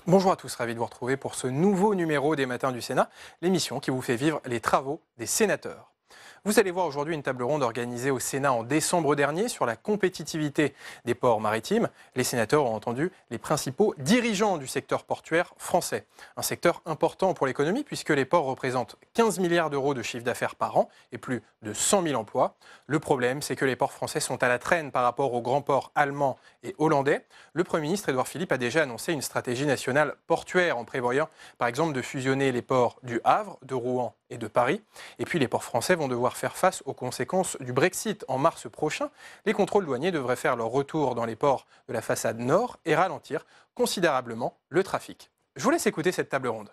Bonjour à tous, ravi de vous retrouver pour ce nouveau numéro des Matins du Sénat, l'émission qui vous fait vivre les travaux des sénateurs. Vous allez voir aujourd'hui une table ronde organisée au Sénat en décembre dernier sur la compétitivité des ports maritimes. Les sénateurs ont entendu les principaux dirigeants du secteur portuaire français. Un secteur important pour l'économie puisque les ports représentent 15 milliards d'euros de chiffre d'affaires par an et plus de 100 000 emplois. Le problème, c'est que les ports français sont à la traîne par rapport aux grands ports allemands et hollandais. Le Premier ministre Édouard Philippe a déjà annoncé une stratégie nationale portuaire en prévoyant par exemple de fusionner les ports du Havre, de Rouen et de Paris. Et puis les ports français vont devoir faire face aux conséquences du Brexit en mars prochain. Les contrôles douaniers devraient faire leur retour dans les ports de la façade nord et ralentir considérablement le trafic. Je vous laisse écouter cette table ronde.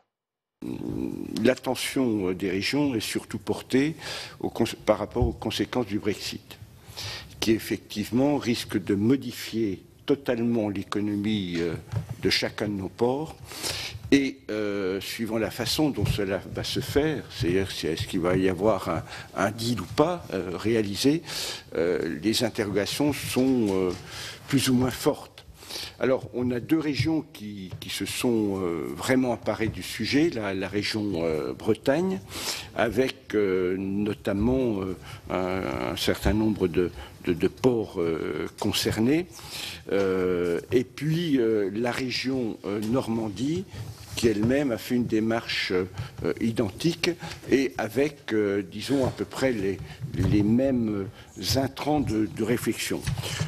L'attention des régions est surtout portée par rapport aux conséquences du Brexit, qui effectivement risque de modifier totalement l'économie de chacun de nos ports. Et suivant la façon dont cela va se faire, c'est-à-dire est-ce qu'il va y avoir un deal ou pas réalisé, les interrogations sont plus ou moins fortes. Alors, on a deux régions qui se sont vraiment emparées du sujet, la région Bretagne, avec notamment un certain nombre de ports concernés, et puis la région Normandie, qui elle-même a fait une démarche identique et avec, disons, à peu près les mêmes intrants de réflexion.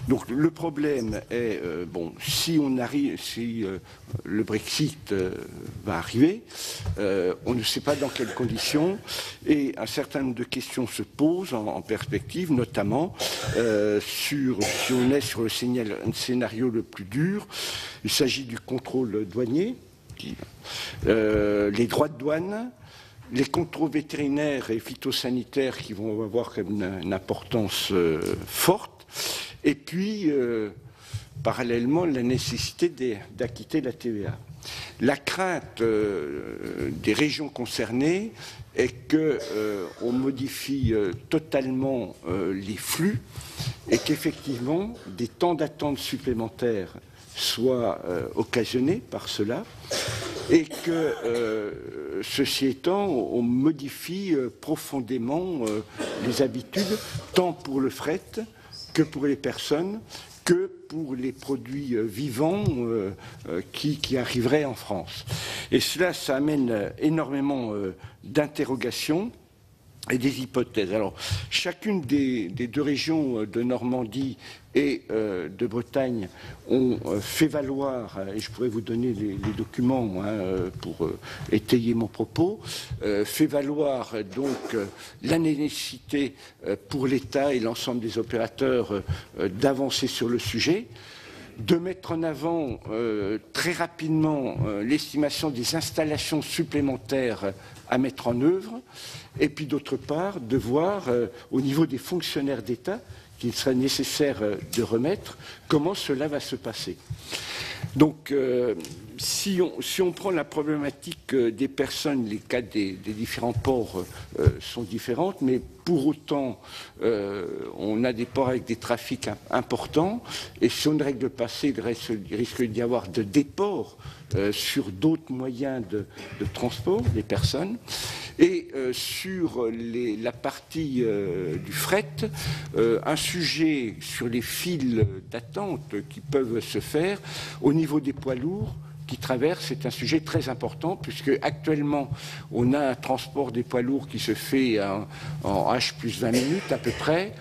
Donc le problème est, si le Brexit va arriver, on ne sait pas dans quelles conditions, et un certain nombre de questions se posent en perspective, notamment si on est sur le scénario le plus dur. Il s'agit du contrôle douanier, les droits de douane, les contrôles vétérinaires et phytosanitaires qui vont avoir une importance forte, et puis parallèlement la nécessité d'acquitter la TVA. La crainte des régions concernées est qu'on modifie totalement les flux et qu'effectivement des temps d'attente supplémentaires soient occasionnés par cela, et que, ceci étant, on modifie profondément les habitudes, tant pour le fret que pour les personnes, que pour les produits vivants qui arriveraient en France. Et cela, ça amène énormément d'interrogations et des hypothèses. Alors, chacune des deux régions de Normandie et de Bretagne ont fait valoir, et je pourrais vous donner les documents pour étayer mon propos, fait valoir donc la nécessité pour l'État et l'ensemble des opérateurs d'avancer sur le sujet, de mettre en avant très rapidement l'estimation des installations supplémentaires à mettre en œuvre, et puis d'autre part de voir au niveau des fonctionnaires d'État qu'il serait nécessaire de remettre comment cela va se passer. Donc si on prend la problématique des personnes, les cas des différents ports sont différentes, mais pour autant on a des ports avec des trafics importants, et si on ne règle pas ça, il risque d'y avoir de déports sur d'autres moyens de transport des personnes. Et sur la partie du fret, un sujet sur les files d'attente qui peuvent se faire au niveau des poids lourds qui traversent, c'est un sujet très important, puisque actuellement on a un transport des poids lourds qui se fait en H plus 20 minutes à peu près,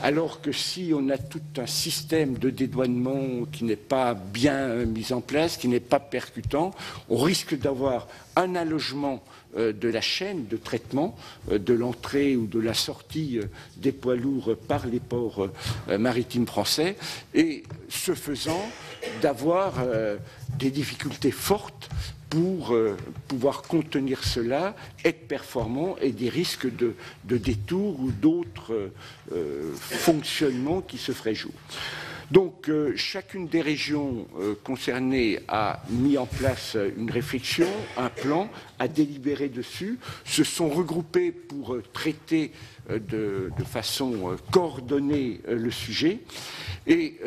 alors que si on a tout un système de dédouanement qui n'est pas bien mis en place, qui n'est pas percutant, on risque d'avoir un allongement de la chaîne de traitement de l'entrée ou de la sortie des poids lourds par les ports maritimes français, et ce faisant d'avoir des difficultés fortes pour pouvoir contenir cela, être performant, et des risques de détour ou d'autres fonctionnements qui se feraient jour. Donc chacune des régions concernées a mis en place une réflexion, un plan, a délibéré dessus, se sont regroupées pour traiter de façon coordonnée le sujet. Et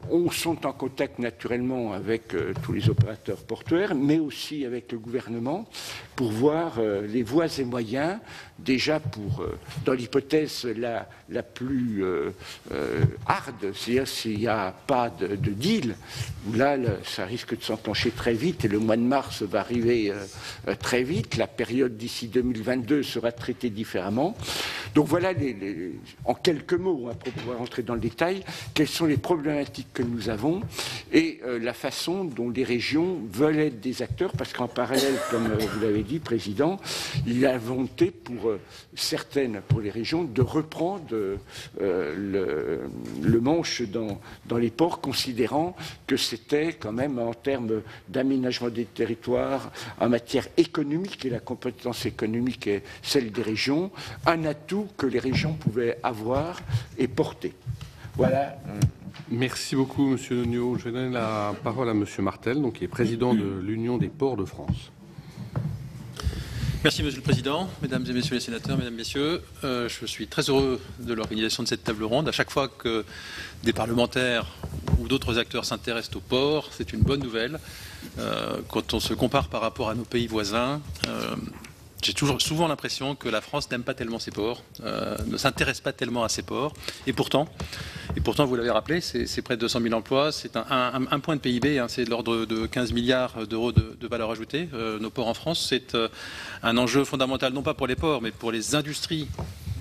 on sont en contact naturellement avec tous les opérateurs portuaires, mais aussi avec le gouvernement pour voir les voies et moyens, déjà pour, dans l'hypothèse la plus hard, c'est-à-dire s'il n'y a pas de deal, où là, ça risque de s'enclencher très vite et le mois de mars va arriver très vite. La période d'ici 2022 sera traitée différemment. Donc voilà, en quelques mots, pour pouvoir entrer dans le détail, quelles sont les problématiques que nous avons et la façon dont les régions veulent être des acteurs, parce qu'en parallèle, comme vous l'avez dit, Président, il y a la volonté pour certaines, pour les régions, de reprendre le manche dans les ports, considérant que c'était quand même en termes d'aménagement des territoires, en matière économique, et la compétence économique est celle des régions, un atout que les régions pouvaient avoir et porter. Voilà. Merci beaucoup, Monsieur Nognaud. Je vais donner la parole à Monsieur Martel, donc, qui est président de l'Union des ports de France. Merci, Monsieur le Président, Mesdames et Messieurs les sénateurs, Mesdames, Messieurs. Je suis très heureux de l'organisation de cette table ronde. À chaque fois que des parlementaires ou d'autres acteurs s'intéressent aux ports, c'est une bonne nouvelle. Quand on se compare par rapport à nos pays voisins, j'ai souvent l'impression que la France n'aime pas tellement ses ports, ne s'intéresse pas tellement à ses ports. Et pourtant, vous l'avez rappelé, c'est près de 200 000 emplois, c'est un point de PIB, hein, c'est de l'ordre de 15 milliards d'euros de valeur ajoutée. Nos ports en France, c'est un enjeu fondamental, non pas pour les ports, mais pour les industries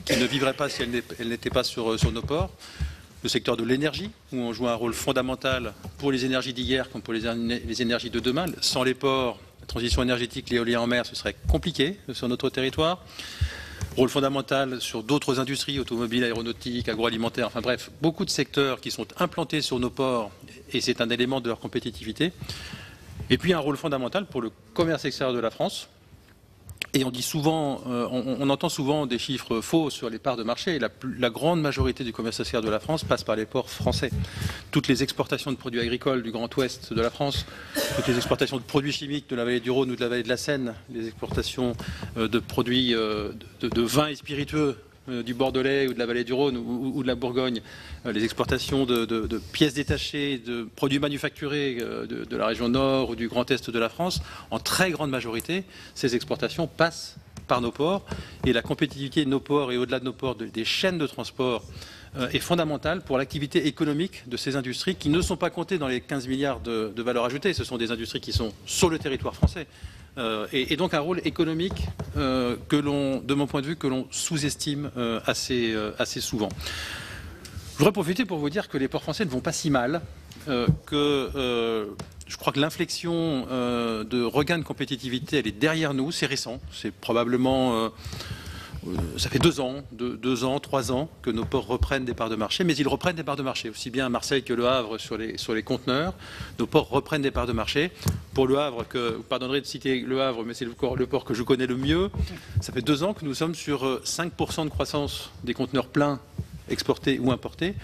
qui ne vivraient pas si elles n'étaient pas sur nos ports. Le secteur de l'énergie, où on joue un rôle fondamental pour les énergies d'hier comme pour les énergies de demain. Sans les ports, la transition énergétique, l'éolien en mer, ce serait compliqué sur notre territoire. Rôle fondamental sur d'autres industries, automobiles, aéronautiques, agroalimentaires, enfin bref, beaucoup de secteurs qui sont implantés sur nos ports et c'est un élément de leur compétitivité. Et puis un rôle fondamental pour le commerce extérieur de la France. Et on dit souvent, on entend souvent des chiffres faux sur les parts de marché. La grande majorité du commerce extérieur de la France passe par les ports français. Toutes les exportations de produits agricoles du Grand Ouest de la France, toutes les exportations de produits chimiques de la vallée du Rhône ou de la vallée de la Seine, les exportations de produits de vins et spiritueux du Bordelais ou de la vallée du Rhône ou de la Bourgogne, les exportations de pièces détachées, de produits manufacturés de la région nord ou du Grand Est de la France, en très grande majorité, ces exportations passent par nos ports et la compétitivité de nos ports et au-delà de nos ports, des chaînes de transport est fondamentale pour l'activité économique de ces industries qui ne sont pas comptées dans les 15 milliards de valeur ajoutée. Ce sont des industries qui sont sur le territoire français. Et donc un rôle économique de mon point de vue, que l'on sous-estime assez souvent. Je voudrais profiter pour vous dire que les ports français ne vont pas si mal, je crois que l'inflexion de regain de compétitivité, elle est derrière nous, c'est récent, c'est probablement... ça fait 2 ans, 3 ans que nos ports reprennent des parts de marché, mais ils reprennent des parts de marché, aussi bien à Marseille que Le Havre sur les conteneurs. Nos ports reprennent des parts de marché. Pour Le Havre, vous pardonnerez de citer Le Havre, mais c'est le port que je connais le mieux. Ça fait 2 ans que nous sommes sur 5% de croissance des conteneurs pleins exportés ou importés.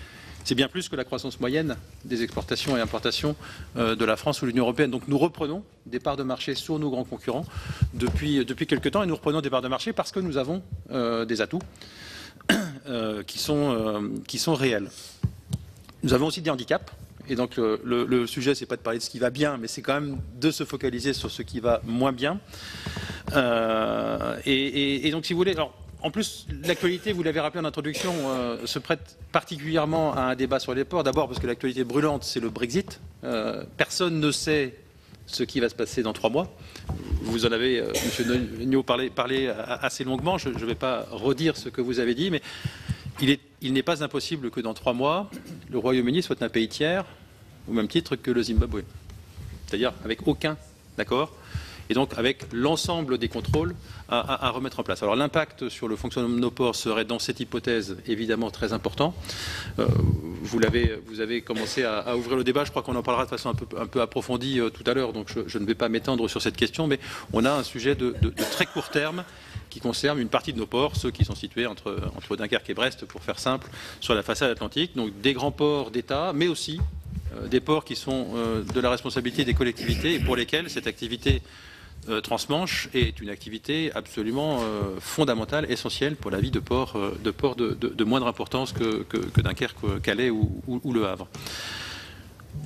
C'est bien plus que la croissance moyenne des exportations et importations de la France ou de l'Union européenne. Donc nous reprenons des parts de marché sur nos grands concurrents depuis quelques temps et nous reprenons des parts de marché parce que nous avons des atouts qui sont réels. Nous avons aussi des handicaps. Et donc le sujet, c'est pas de parler de ce qui va bien, mais c'est quand même de se focaliser sur ce qui va moins bien. Et donc si vous voulez... Alors, en plus, l'actualité, vous l'avez rappelé en introduction, se prête particulièrement à un débat sur les ports. D'abord parce que l'actualité brûlante, c'est le Brexit. Personne ne sait ce qui va se passer dans 3 mois. Vous en avez, M. Nognaud, parlé assez longuement. Je ne vais pas redire ce que vous avez dit, mais il n'est pas impossible que dans 3 mois, le Royaume-Uni soit un pays tiers, au même titre que le Zimbabwe. C'est-à-dire avec aucun accord. Et donc avec l'ensemble des contrôles à remettre en place. Alors l'impact sur le fonctionnement de nos ports serait dans cette hypothèse évidemment très important. Vous avez commencé à ouvrir le débat, je crois qu'on en parlera de façon un peu approfondie tout à l'heure, donc je ne vais pas m'étendre sur cette question, mais on a un sujet de très court terme qui concerne une partie de nos ports, ceux qui sont situés entre Dunkerque et Brest, pour faire simple, sur la façade atlantique, donc des grands ports d'État, mais aussi des ports qui sont de la responsabilité des collectivités et pour lesquels cette activité transmanche est une activité absolument fondamentale, essentielle pour la vie de ports de moindre importance que Dunkerque, Calais ou Le Havre.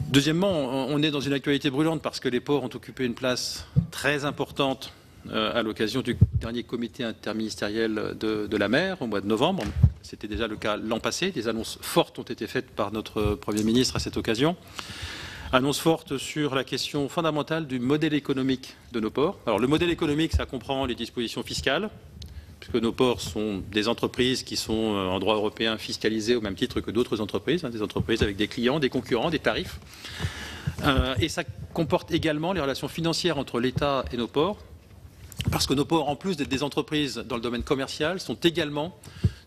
Deuxièmement, on est dans une actualité brûlante parce que les ports ont occupé une place très importante à l'occasion du dernier comité interministériel de la mer au mois de novembre. C'était déjà le cas l'an passé. Des annonces fortes ont été faites par notre Premier ministre à cette occasion. Annonce forte sur la question fondamentale du modèle économique de nos ports. Alors le modèle économique, ça comprend les dispositions fiscales, puisque nos ports sont des entreprises qui sont en droit européen fiscalisées au même titre que d'autres entreprises, des entreprises avec des clients, des concurrents, des tarifs. Et ça comporte également les relations financières entre l'État et nos ports, parce que nos ports, en plus d'être des entreprises dans le domaine commercial, sont également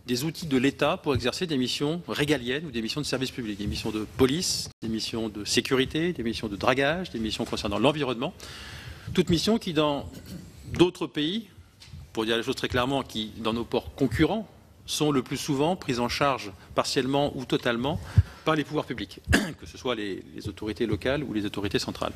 des outils de l'État pour exercer des missions régaliennes ou des missions de service public, des missions de police, des missions de sécurité, des missions de dragage, des missions concernant l'environnement. Toutes missions qui, dans d'autres pays, pour dire les choses très clairement, qui, dans nos ports concurrents, sont le plus souvent prises en charge partiellement ou totalement par les pouvoirs publics, que ce soit les autorités locales ou les autorités centrales.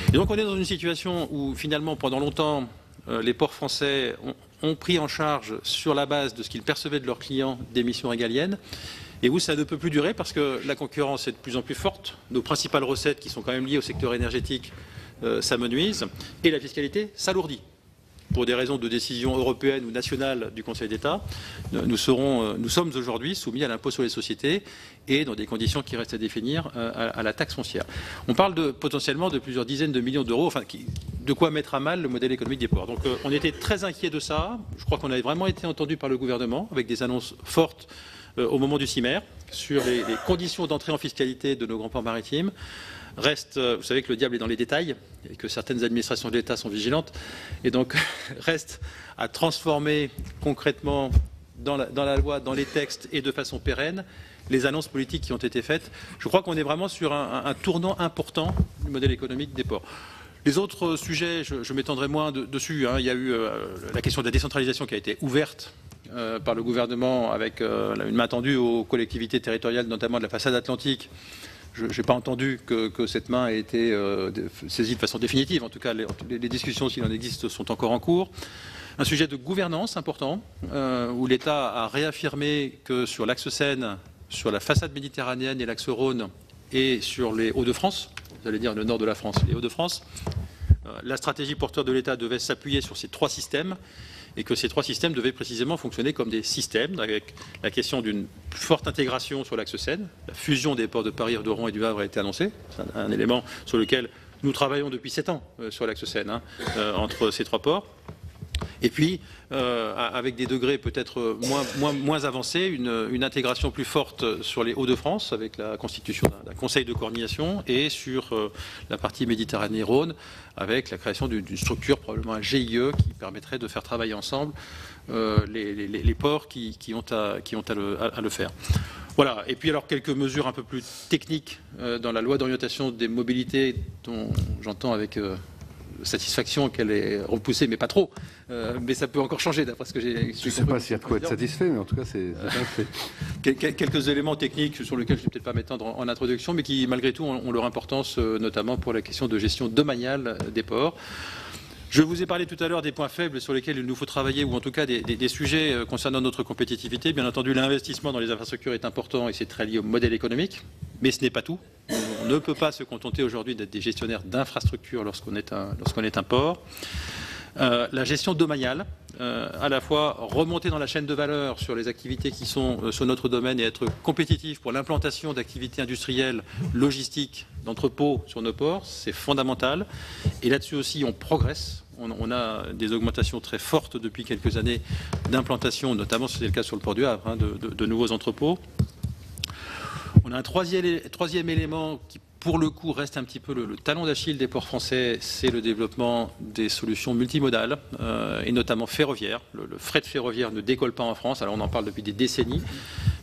Et donc on est dans une situation où finalement, pendant longtemps, les ports français ont pris en charge, sur la base de ce qu'ils percevaient de leurs clients, des missions régaliennes, et où ça ne peut plus durer parce que la concurrence est de plus en plus forte, nos principales recettes qui sont quand même liées au secteur énergétique s'amenuisent, et la fiscalité s'alourdit. Pour des raisons de décision européenne ou nationale du Conseil d'État, nous sommes aujourd'hui soumis à l'impôt sur les sociétés et dans des conditions qui restent à définir à la taxe foncière. On parle potentiellement de plusieurs dizaines de millions d'euros, de quoi mettre à mal le modèle économique des ports. Donc on était très inquiets de ça. Je crois qu'on avait vraiment été entendu par le gouvernement avec des annonces fortes au moment du CIMER sur les conditions d'entrée en fiscalité de nos grands ports maritimes. Reste, vous savez que le diable est dans les détails et que certaines administrations de l'État sont vigilantes, et donc reste à transformer concrètement dans la loi, dans les textes et de façon pérenne les annonces politiques qui ont été faites. Je crois qu'on est vraiment sur un tournant important du modèle économique des ports. Les autres sujets, je m'étendrai moins dessus. Il y a eu la question de la décentralisation qui a été ouverte par le gouvernement avec une main tendue aux collectivités territoriales, notamment de la façade atlantique. Je n'ai pas entendu que cette main ait été saisie de façon définitive. En tout cas, les discussions, s'il en existe, sont encore en cours. Un sujet de gouvernance important, où l'État a réaffirmé que sur l'axe Seine, sur la façade méditerranéenne et l'axe Rhône, et sur les Hauts-de-France, vous allez dire le nord de la France, les Hauts-de-France, la stratégie porteur de l'État devait s'appuyer sur ces trois systèmes, et que ces trois systèmes devaient précisément fonctionner comme des systèmes, avec la question d'une forte intégration sur l'axe Seine. La fusion des ports de Paris, de Rouen et du Havre a été annoncée. C'est un élément sur lequel nous travaillons depuis 7 ans sur l'axe Seine, entre ces trois ports. Et puis, avec des degrés peut-être moins avancés, une intégration plus forte sur les Hauts-de-France, avec la constitution d'un conseil de coordination, et sur la partie Méditerranée-Rhône, avec la création d'une structure, probablement un GIE, qui permettrait de faire travailler ensemble les ports qui ont à le faire. Voilà. Et puis alors quelques mesures un peu plus techniques dans la loi d'orientation des mobilités, dont j'entends avec satisfaction qu'elle est repoussée, mais pas trop. Mais ça peut encore changer, d'après ce que j'ai... Je ne sais pas s'il y a de quoi être satisfait, mais en tout cas, c'est fait. Quelques éléments techniques sur lesquels je ne vais peut-être pas m'étendre en introduction, mais qui, malgré tout, ont leur importance, notamment pour la question de gestion domaniale des ports. Je vous ai parlé tout à l'heure des points faibles sur lesquels il nous faut travailler, ou en tout cas des sujets concernant notre compétitivité. Bien entendu, l'investissement dans les infrastructures est important et c'est très lié au modèle économique, mais ce n'est pas tout. On ne peut pas se contenter aujourd'hui d'être des gestionnaires d'infrastructures lorsqu'on est un port. La gestion domaniale, à la fois remonter dans la chaîne de valeur sur les activités qui sont sur notre domaine et être compétitif pour l'implantation d'activités industrielles, logistiques, d'entrepôts sur nos ports, c'est fondamental. Et là-dessus aussi, on progresse. On a des augmentations très fortes depuis quelques années d'implantation, notamment c'est le cas sur le port du Havre, de nouveaux entrepôts. On a un troisième élément qui, pour le coup, reste un petit peu le talon d'Achille des ports français, c'est le développement des solutions multimodales, et notamment ferroviaires. Le fret ferroviaire ne décolle pas en France, alors on en parle depuis des décennies,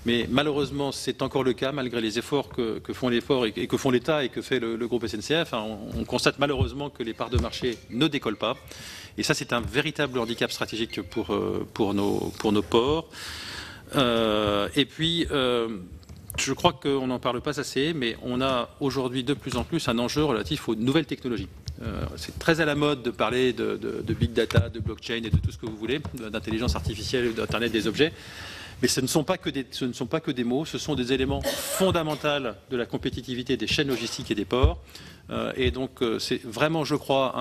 mais malheureusement c'est encore le cas, malgré les efforts que font les ports et que font l'État et que fait le groupe SNCF. On constate malheureusement que les parts de marché ne décollent pas, et ça c'est un véritable handicap stratégique pour nos ports. Et puis... je crois qu'on n'en parle pas assez, mais on a aujourd'hui de plus en plus un enjeu relatif aux nouvelles technologies. C'est très à la mode de parler de big data, de blockchain et de tout ce que vous voulez, d'intelligence artificielle, d'Internet des objets. Mais ce ne sont pas que des mots, ce sont des éléments fondamentaux de la compétitivité des chaînes logistiques et des ports. Et donc, c'est vraiment, je crois,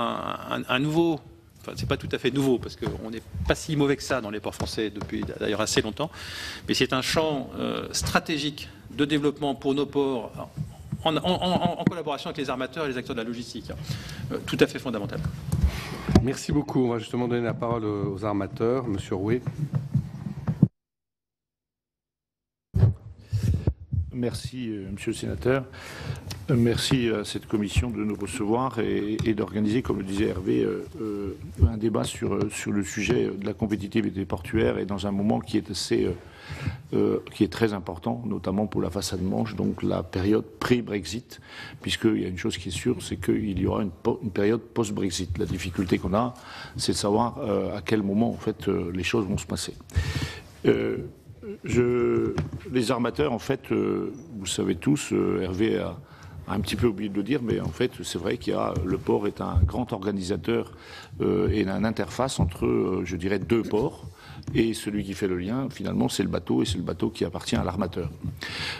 un nouveau... Enfin, c'est pas tout à fait nouveau, parce qu'on n'est pas si mauvais que ça dans les ports français depuis d'ailleurs assez longtemps. Mais c'est un champ stratégique de développement pour nos ports, en collaboration avec les armateurs et les acteurs de la logistique. Tout à fait fondamental. Merci beaucoup. On va justement donner la parole aux armateurs. Monsieur Rouet. Merci, Monsieur le Sénateur. Merci à cette commission de nous recevoir et d'organiser, comme le disait Hervé, un débat sur le sujet de la compétitivité portuaire et dans un moment qui est très important, notamment pour la façade Manche, donc la période pré-Brexit, puisqu'il y a une chose qui est sûre, c'est qu'il y aura une période post-Brexit. La difficulté qu'on a, c'est de savoir à quel moment, en fait, les choses vont se passer. Les armateurs, en fait, vous savez tous, Hervé a un petit peu oublié de le dire, mais en fait, c'est vrai le port est un grand organisateur et une interface entre, je dirais, deux ports. Et celui qui fait le lien, finalement, c'est le bateau, et c'est le bateau qui appartient à l'armateur.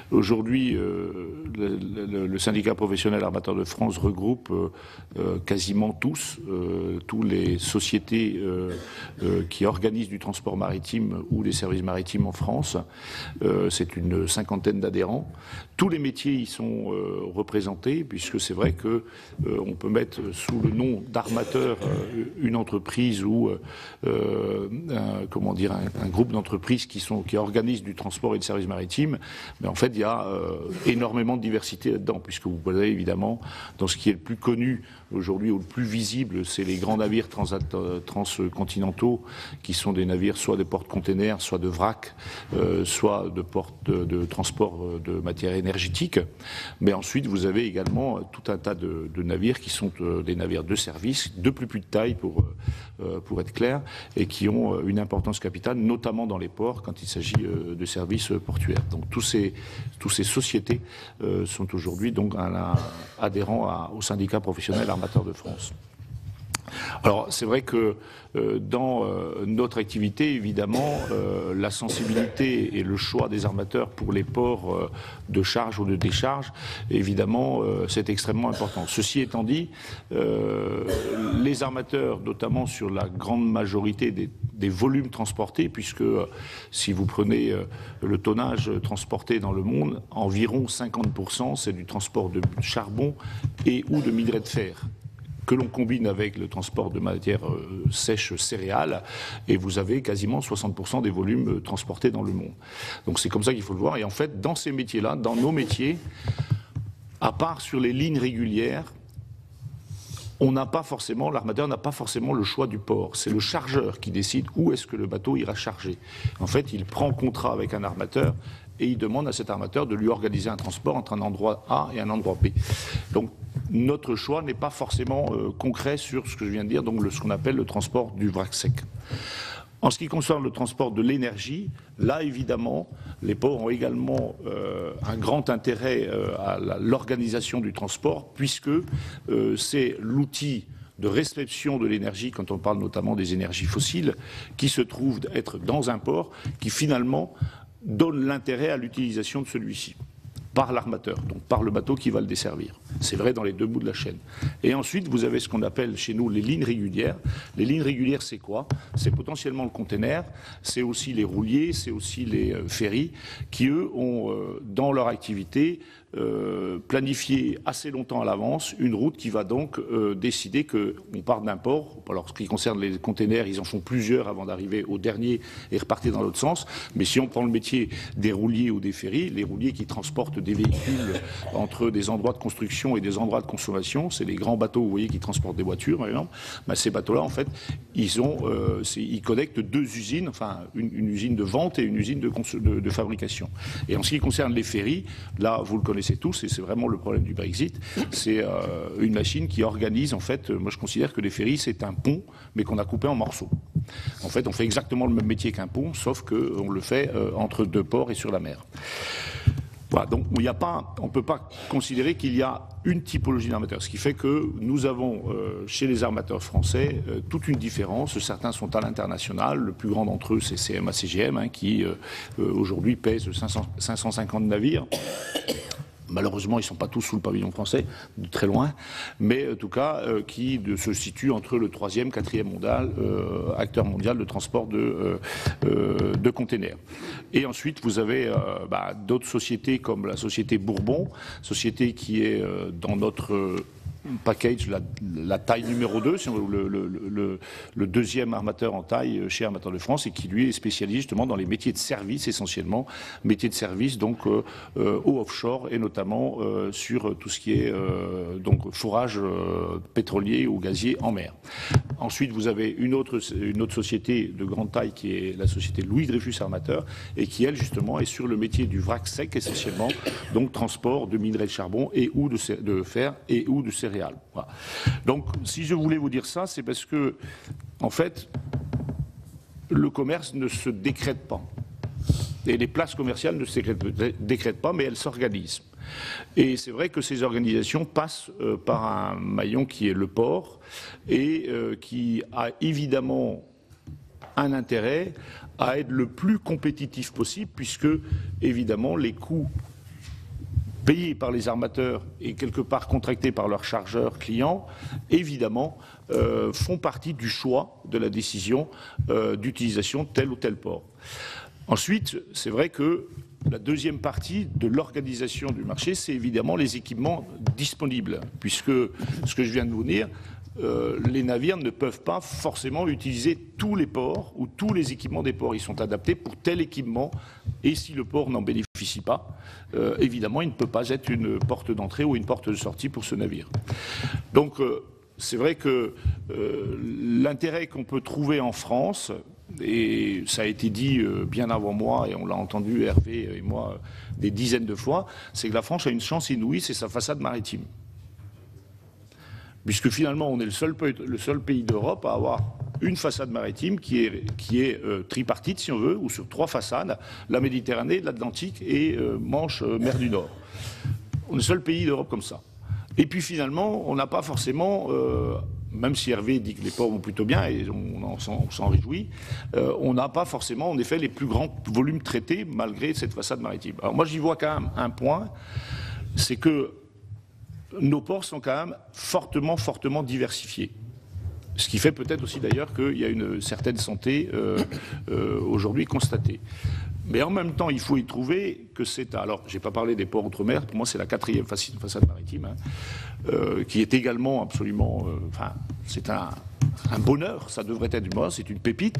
Aujourd'hui, le syndicat professionnel armateur de France regroupe quasiment tous les sociétés qui organisent du transport maritime ou des services maritimes en France. C'est une cinquantaine d'adhérents. Tous les métiers y sont représentés, puisque c'est vrai que on peut mettre sous le nom d'armateur une entreprise ou un groupe d'entreprises qui organisent du transport et de services maritimes, mais en fait il y a énormément de diversité là-dedans, puisque vous voyez évidemment dans ce qui est le plus connu aujourd'hui ou le plus visible, c'est les grands navires transcontinentaux qui sont des navires soit de porte-containers, soit de vrac, soit de transport de matières énergétiques. Mais ensuite vous avez également tout un tas de navires qui sont des navires de service, de plus petite taille pour être clair, et qui ont une importance capitale, notamment dans les ports quand il s'agit de services portuaires. Donc tous ces sociétés sont aujourd'hui donc adhérents au syndicat professionnel armateur de France. Alors c'est vrai que dans notre activité, évidemment, la sensibilité et le choix des armateurs pour les ports de charge ou de décharge, évidemment, c'est extrêmement important. Ceci étant dit, les armateurs, notamment sur la grande majorité des volumes transportés, puisque si vous prenez le tonnage transporté dans le monde, environ 50% c'est du transport de charbon et ou de minerai de fer, que l'on combine avec le transport de matières sèches céréales, et vous avez quasiment 60% des volumes transportés dans le monde. Donc c'est comme ça qu'il faut le voir. Et en fait, dans ces métiers-là, dans nos métiers, à part sur les lignes régulières, l'armateur n'a pas forcément le choix du port. C'est le chargeur qui décide où est-ce que le bateau ira charger. En fait, il prend contrat avec un armateur et il demande à cet armateur de lui organiser un transport entre un endroit A et un endroit B. Donc, notre choix n'est pas forcément concret sur ce que je viens de dire, donc ce qu'on appelle le transport du vrac sec. En ce qui concerne le transport de l'énergie, là évidemment, les ports ont également un grand intérêt à l'organisation du transport, puisque c'est l'outil de réception de l'énergie, quand on parle notamment des énergies fossiles, qui se trouve être dans un port, qui finalement donne l'intérêt à l'utilisation de celui-ci par l'armateur, donc par le bateau qui va le desservir. C'est vrai dans les deux bouts de la chaîne. Et ensuite, vous avez ce qu'on appelle chez nous les lignes régulières. Les lignes régulières, c'est quoi? C'est potentiellement le container, c'est aussi les rouliers, c'est aussi les ferries, qui eux ont, dans leur activité, planifié assez longtemps à l'avance une route qui va donc décider qu'on part d'un port. Alors, ce qui concerne les containers, ils en font plusieurs avant d'arriver au dernier et repartir dans l'autre sens. Mais si on prend le métier des rouliers ou des ferries, les rouliers qui transportent des véhicules entre des endroits de construction et des endroits de consommation, c'est les grands bateaux, vous voyez, qui transportent des voitures, par exemple. Ben, ces bateaux-là, en fait, ils connectent deux usines, enfin une usine de vente et une usine de fabrication. Et en ce qui concerne les ferries, là, vous le connaissez tous, et c'est vraiment le problème du Brexit, c'est une machine qui organise, en fait, moi je considère que les ferries, c'est un pont, mais qu'on a coupé en morceaux. En fait, on fait exactement le même métier qu'un pont, sauf qu'on le fait entre deux ports et sur la mer. Voilà, donc on ne peut pas considérer qu'il y a une typologie d'armateurs, ce qui fait que nous avons chez les armateurs français toute une différence. Certains sont à l'international, le plus grand d'entre eux c'est CMA-CGM qui aujourd'hui pèse 550 navires. Malheureusement, ils ne sont pas tous sous le pavillon français, de très loin, mais en tout cas, qui se situe entre le 3e, 4e acteur mondial de transport de containers. Et ensuite, vous avez d'autres sociétés comme la société Bourbon, société qui est dans notre package, la taille numéro 2, le deuxième armateur en taille chez Armateurs de France, et qui lui est spécialisé justement dans les métiers de service essentiellement, métiers de service donc au offshore et notamment sur tout ce qui est donc forage pétrolier ou gazier en mer. Ensuite, vous avez une autre société de grande taille qui est la société Louis Dreyfus Armateur et qui elle justement est sur le métier du vrac sec essentiellement, donc transport de minerais de charbon et ou de fer et ou de céréales. Voilà. Donc, si je voulais vous dire ça, c'est parce que, en fait, le commerce ne se décrète pas. Et les places commerciales ne se décrètent pas, mais elles s'organisent. Et c'est vrai que ces organisations passent par un maillon qui est le port et qui a évidemment un intérêt à être le plus compétitif possible, puisque, évidemment, les coûts payés par les armateurs et quelque part contractés par leurs chargeurs clients, évidemment, font partie du choix de la décision d'utilisation de tel ou tel port. Ensuite, c'est vrai que la deuxième partie de l'organisation du marché, c'est évidemment les équipements disponibles, puisque ce que je viens de vous dire, les navires ne peuvent pas forcément utiliser tous les ports ou tous les équipements des ports. Ils sont adaptés pour tel équipement et si le port n'en bénéficie pas, évidemment, il ne peut pas être une porte d'entrée ou une porte de sortie pour ce navire. Donc, c'est vrai que l'intérêt qu'on peut trouver en France, et ça a été dit bien avant moi, et on l'a entendu Hervé et moi des dizaines de fois, c'est que la France a une chance inouïe, c'est sa façade maritime. Puisque finalement, on est le seul pays d'Europe à avoir une façade maritime qui est tripartite, si on veut, ou sur 3 façades, la Méditerranée, l'Atlantique et Manche, mer du Nord. On est le seul pays d'Europe comme ça. Et puis finalement, on n'a pas forcément, même si Hervé dit que les ports vont plutôt bien, et on s'en réjouit, on n'a pas forcément, en effet, les plus grands volumes traités, malgré cette façade maritime. Alors moi, j'y vois quand même un point, c'est que nos ports sont quand même fortement diversifiés. Ce qui fait peut-être aussi d'ailleurs qu'il y a une certaine santé aujourd'hui constatée. Mais en même temps, il faut y trouver que c'est... Alors, je n'ai pas parlé des ports outre-mer, pour moi c'est la 4e façade maritime, qui est également absolument... c'est un bonheur, ça devrait être du moins, c'est une pépite.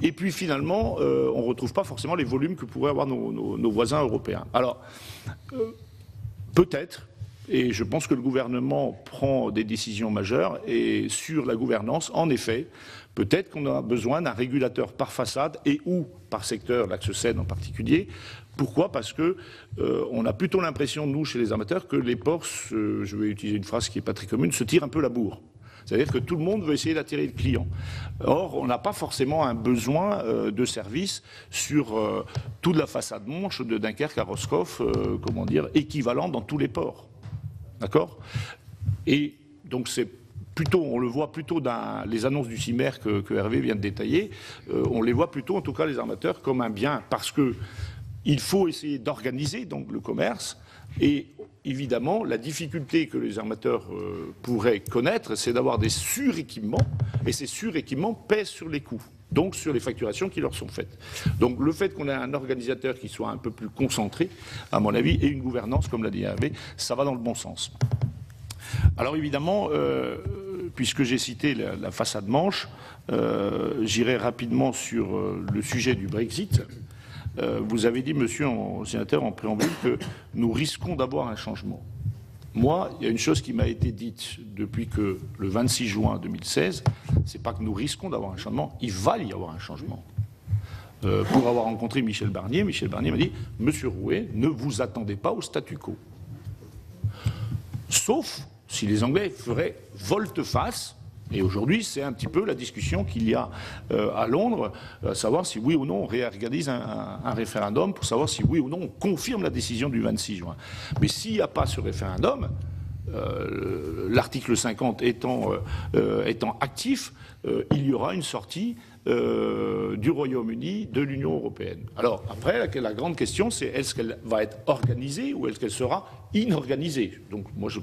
Et puis finalement, on ne retrouve pas forcément les volumes que pourraient avoir nos voisins européens. Alors, peut-être... Et je pense que le gouvernement prend des décisions majeures. Et sur la gouvernance, en effet, peut-être qu'on a besoin d'un régulateur par façade et ou par secteur, l'axe Seine en particulier. Pourquoi ? Parce que on a plutôt l'impression, nous, chez les armateurs, que les ports, je vais utiliser une phrase qui n'est pas très commune, se tirent un peu la bourre. C'est-à-dire que tout le monde veut essayer d'attirer le client. Or, on n'a pas forcément un besoin de service sur toute la façade Manche, de Dunkerque à Roscoff, équivalent dans tous les ports. D'accord ? Et donc c'est plutôt, on le voit plutôt dans les annonces du CIMER que Hervé vient de détailler, on les voit plutôt en tout cas les armateurs comme un bien, parce que il faut essayer d'organiser donc le commerce, et évidemment la difficulté que les armateurs pourraient connaître, c'est d'avoir des suréquipements, et ces suréquipements pèsent sur les coûts, donc sur les facturations qui leur sont faites. Donc le fait qu'on ait un organisateur qui soit un peu plus concentré, à mon avis, et une gouvernance, comme l'a dit Hervé, ça va dans le bon sens. Alors évidemment, puisque j'ai cité la façade Manche, j'irai rapidement sur le sujet du Brexit. Vous avez dit, monsieur le sénateur, en préambule, que nous risquons d'avoir un changement. Moi, il y a une chose qui m'a été dite depuis que le 26 juin 2016, c'est pas que nous risquons d'avoir un changement, il va y avoir un changement. Pour avoir rencontré Michel Barnier m'a dit « Monsieur Rouet, ne vous attendez pas au statu quo. Sauf si les Anglais feraient volte-face Et aujourd'hui, c'est un petit peu la discussion qu'il y a à Londres, à savoir si oui ou non on réorganise un référendum, pour savoir si oui ou non on confirme la décision du 26 juin. Mais s'il n'y a pas ce référendum, l'article 50 étant actif, il y aura une sortie du Royaume-Uni de l'Union européenne. Alors après, la grande question, c'est est-ce qu'elle va être organisée ou est-ce qu'elle sera inorganisée? Donc moi, je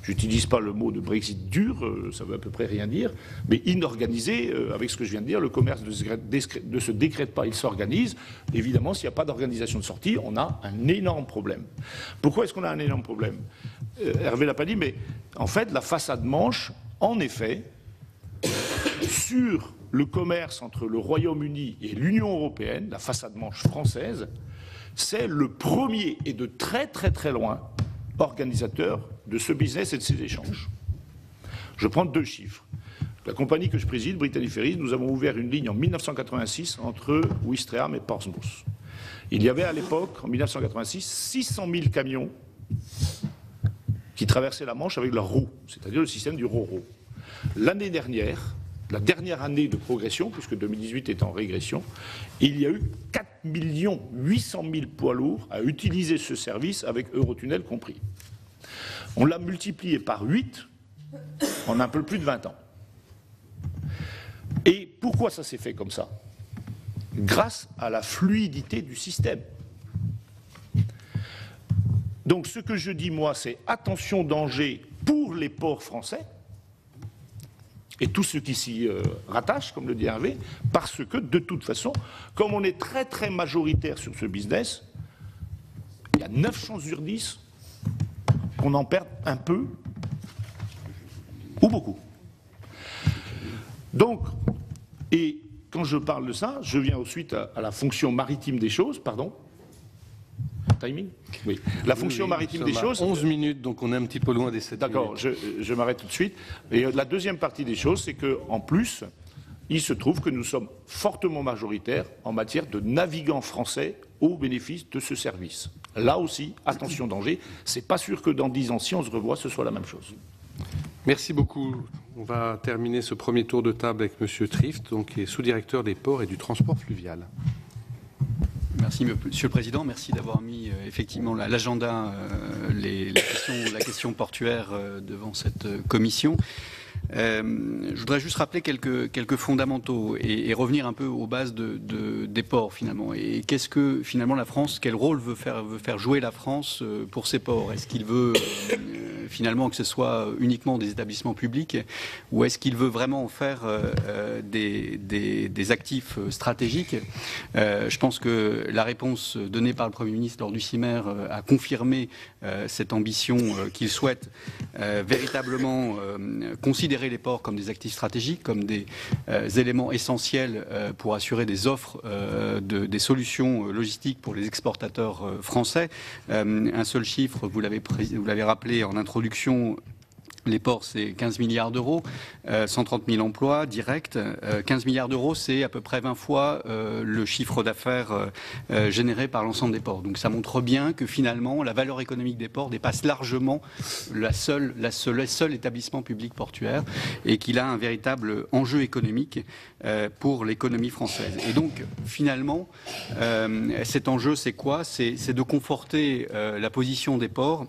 n'utilise pas le mot de Brexit dur, ça veut à peu près rien dire, mais inorganisée, avec ce que je viens de dire, le commerce ne se décrète pas, il s'organise. Évidemment, s'il n'y a pas d'organisation de sortie, on a un énorme problème. Pourquoi est-ce qu'on a un énorme problème? Hervé l'a pas dit, mais en fait, la façade Manche, en effet, sur le commerce entre le Royaume-Uni et l'Union européenne, la façade Manche française, c'est le premier et de très très très loin organisateur de ce business et de ces échanges. Je prends 2 chiffres. La compagnie que je préside, Brittany Ferries, nous avons ouvert une ligne en 1986 entre Ouistreham et Portsmouth. Il y avait à l'époque, en 1986, 600 000 camions qui traversaient la Manche avec leurs roues, c'est-à-dire le système du ro-ro. L'année dernière, la dernière année de progression, puisque 2018 est en régression, il y a eu 4 800 000 poids lourds à utiliser ce service avec Eurotunnel compris. On l'a multiplié par 8 en un peu plus de 20 ans. Et pourquoi ça s'est fait comme ça? Grâce à la fluidité du système. Donc ce que je dis moi, c'est attention danger pour les ports français, et tout ce qui s'y rattache, comme le dit Hervé, parce que, de toute façon, comme on est très très majoritaire sur ce business, il y a 9 chances sur 10 qu'on en perde un peu ou beaucoup. Donc, et quand je parle de ça, je viens ensuite à la fonction maritime des choses, pardon. Timing? Oui. La fonction maritime des choses. 11 minutes, donc on est un petit peu loin des 7 minutes. D'accord, je m'arrête tout de suite. Et la deuxième partie des choses, c'est qu'en plus, il se trouve que nous sommes fortement majoritaires en matière de navigants français au bénéfice de ce service. Là aussi, attention danger, c'est pas sûr que dans 10 ans, si on se revoit, ce soit la même chose. Merci beaucoup. On va terminer ce premier tour de table avec M. Trift, donc, qui est sous-directeur des ports et du transport fluvial. Merci Monsieur le Président, merci d'avoir mis effectivement l'agenda, la question portuaire devant cette commission. Je voudrais juste rappeler quelques fondamentaux et revenir un peu aux bases des ports finalement. Et qu'est-ce que finalement la France, quel rôle veut faire jouer la France pour ces ports? Est-ce qu'il veut finalement que ce soit uniquement des établissements publics ou est-ce qu'il veut vraiment en faire des actifs stratégiques? Je pense que la réponse donnée par le Premier ministre lors du CIMER a confirmé cette ambition qu'il souhaite véritablement considérer les ports comme des actifs stratégiques, comme des éléments essentiels pour assurer des offres, des solutions logistiques pour les exportateurs français. Un seul chiffre, vous l'avez rappelé en introduction, les ports, c'est 15 milliards d'euros, 130 000 emplois directs. 15 milliards d'euros, c'est à peu près 20 fois le chiffre d'affaires généré par l'ensemble des ports. Donc ça montre bien que finalement, la valeur économique des ports dépasse largement le seul établissement public portuaire et qu'il a un véritable enjeu économique pour l'économie française. Et donc, finalement, cet enjeu, c'est quoi? C'est de conforter la position des ports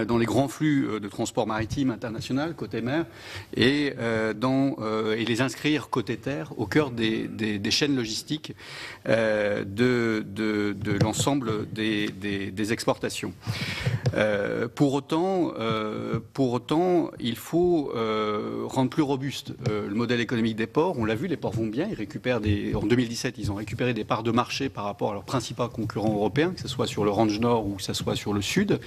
dans les grands flux de transport maritime international, côté mer, et les inscrire côté terre au cœur des chaînes logistiques de l'ensemble des exportations. Pour autant, il faut rendre plus robuste le modèle économique des ports. On l'a vu, les ports vont bien. Ils récupèrent en 2017, ils ont récupéré des parts de marché par rapport à leurs principaux concurrents européens, que ce soit sur le range nord ou que ce soit sur le sud.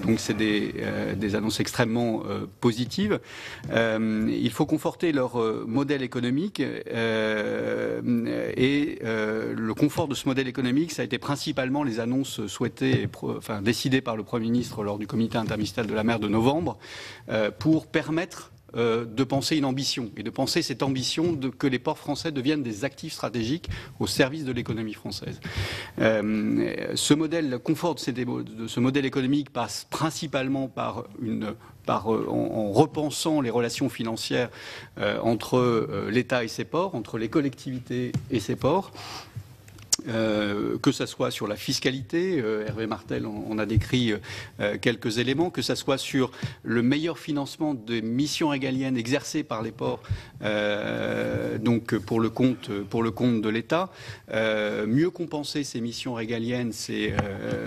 Donc c'est des annonces extrêmement positives. Il faut conforter leur modèle économique et le confort de ce modèle économique, ça a été principalement les annonces souhaitées, décidées par le Premier ministre lors du comité interministériel de la mer de novembre pour permettre de penser une ambition et de penser cette ambition que les ports français deviennent des actifs stratégiques au service de l'économie française. Ce modèle, le confort de ce modèle économique passe principalement par en repensant les relations financières entre l'État et ses ports, entre les collectivités et ses ports. Que ça soit sur la fiscalité, Hervé Martel en a décrit quelques éléments, que ça soit sur le meilleur financement des missions régaliennes exercées par les ports, donc pour le compte de l'État, mieux compenser ces missions régaliennes, c'est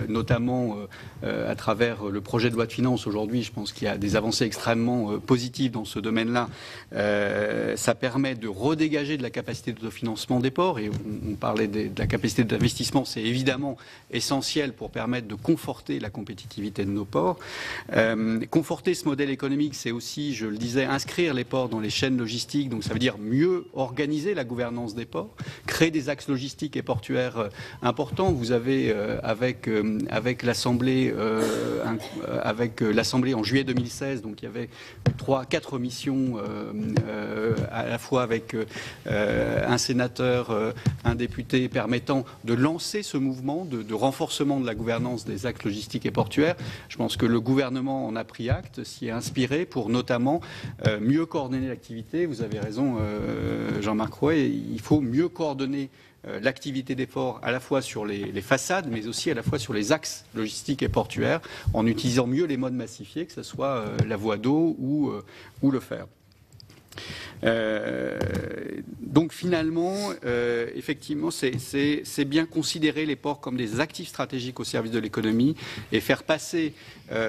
notamment à travers le projet de loi de finances aujourd'hui, je pense qu'il y a des avancées extrêmement positives dans ce domaine-là. Ça permet de redégager de la capacité d'autofinancement des ports, et on parlait de la capacité d'investissement, c'est évidemment essentiel pour permettre de conforter la compétitivité de nos ports. Conforter ce modèle économique, c'est aussi, je le disais, inscrire les ports dans les chaînes logistiques, donc ça veut dire mieux organiser la gouvernance des ports, créer des axes logistiques et portuaires importants. Vous avez, avec l'Assemblée en juillet 2016, donc il y avait 3-4 missions, à la fois avec un sénateur, un député, permettant de lancer ce mouvement de renforcement de la gouvernance des axes logistiques et portuaires. Je pense que le gouvernement en a pris acte, s'y est inspiré pour notamment mieux coordonner l'activité. Vous avez raison, Jean-Marc Rouet, il faut mieux coordonner l'activité des ports à la fois sur les façades, mais aussi à la fois sur les axes logistiques et portuaires, en utilisant mieux les modes massifiés, que ce soit la voie d'eau ou le fer. Donc finalement, effectivement, c'est bien considérer les ports comme des actifs stratégiques au service de l'économie et faire passer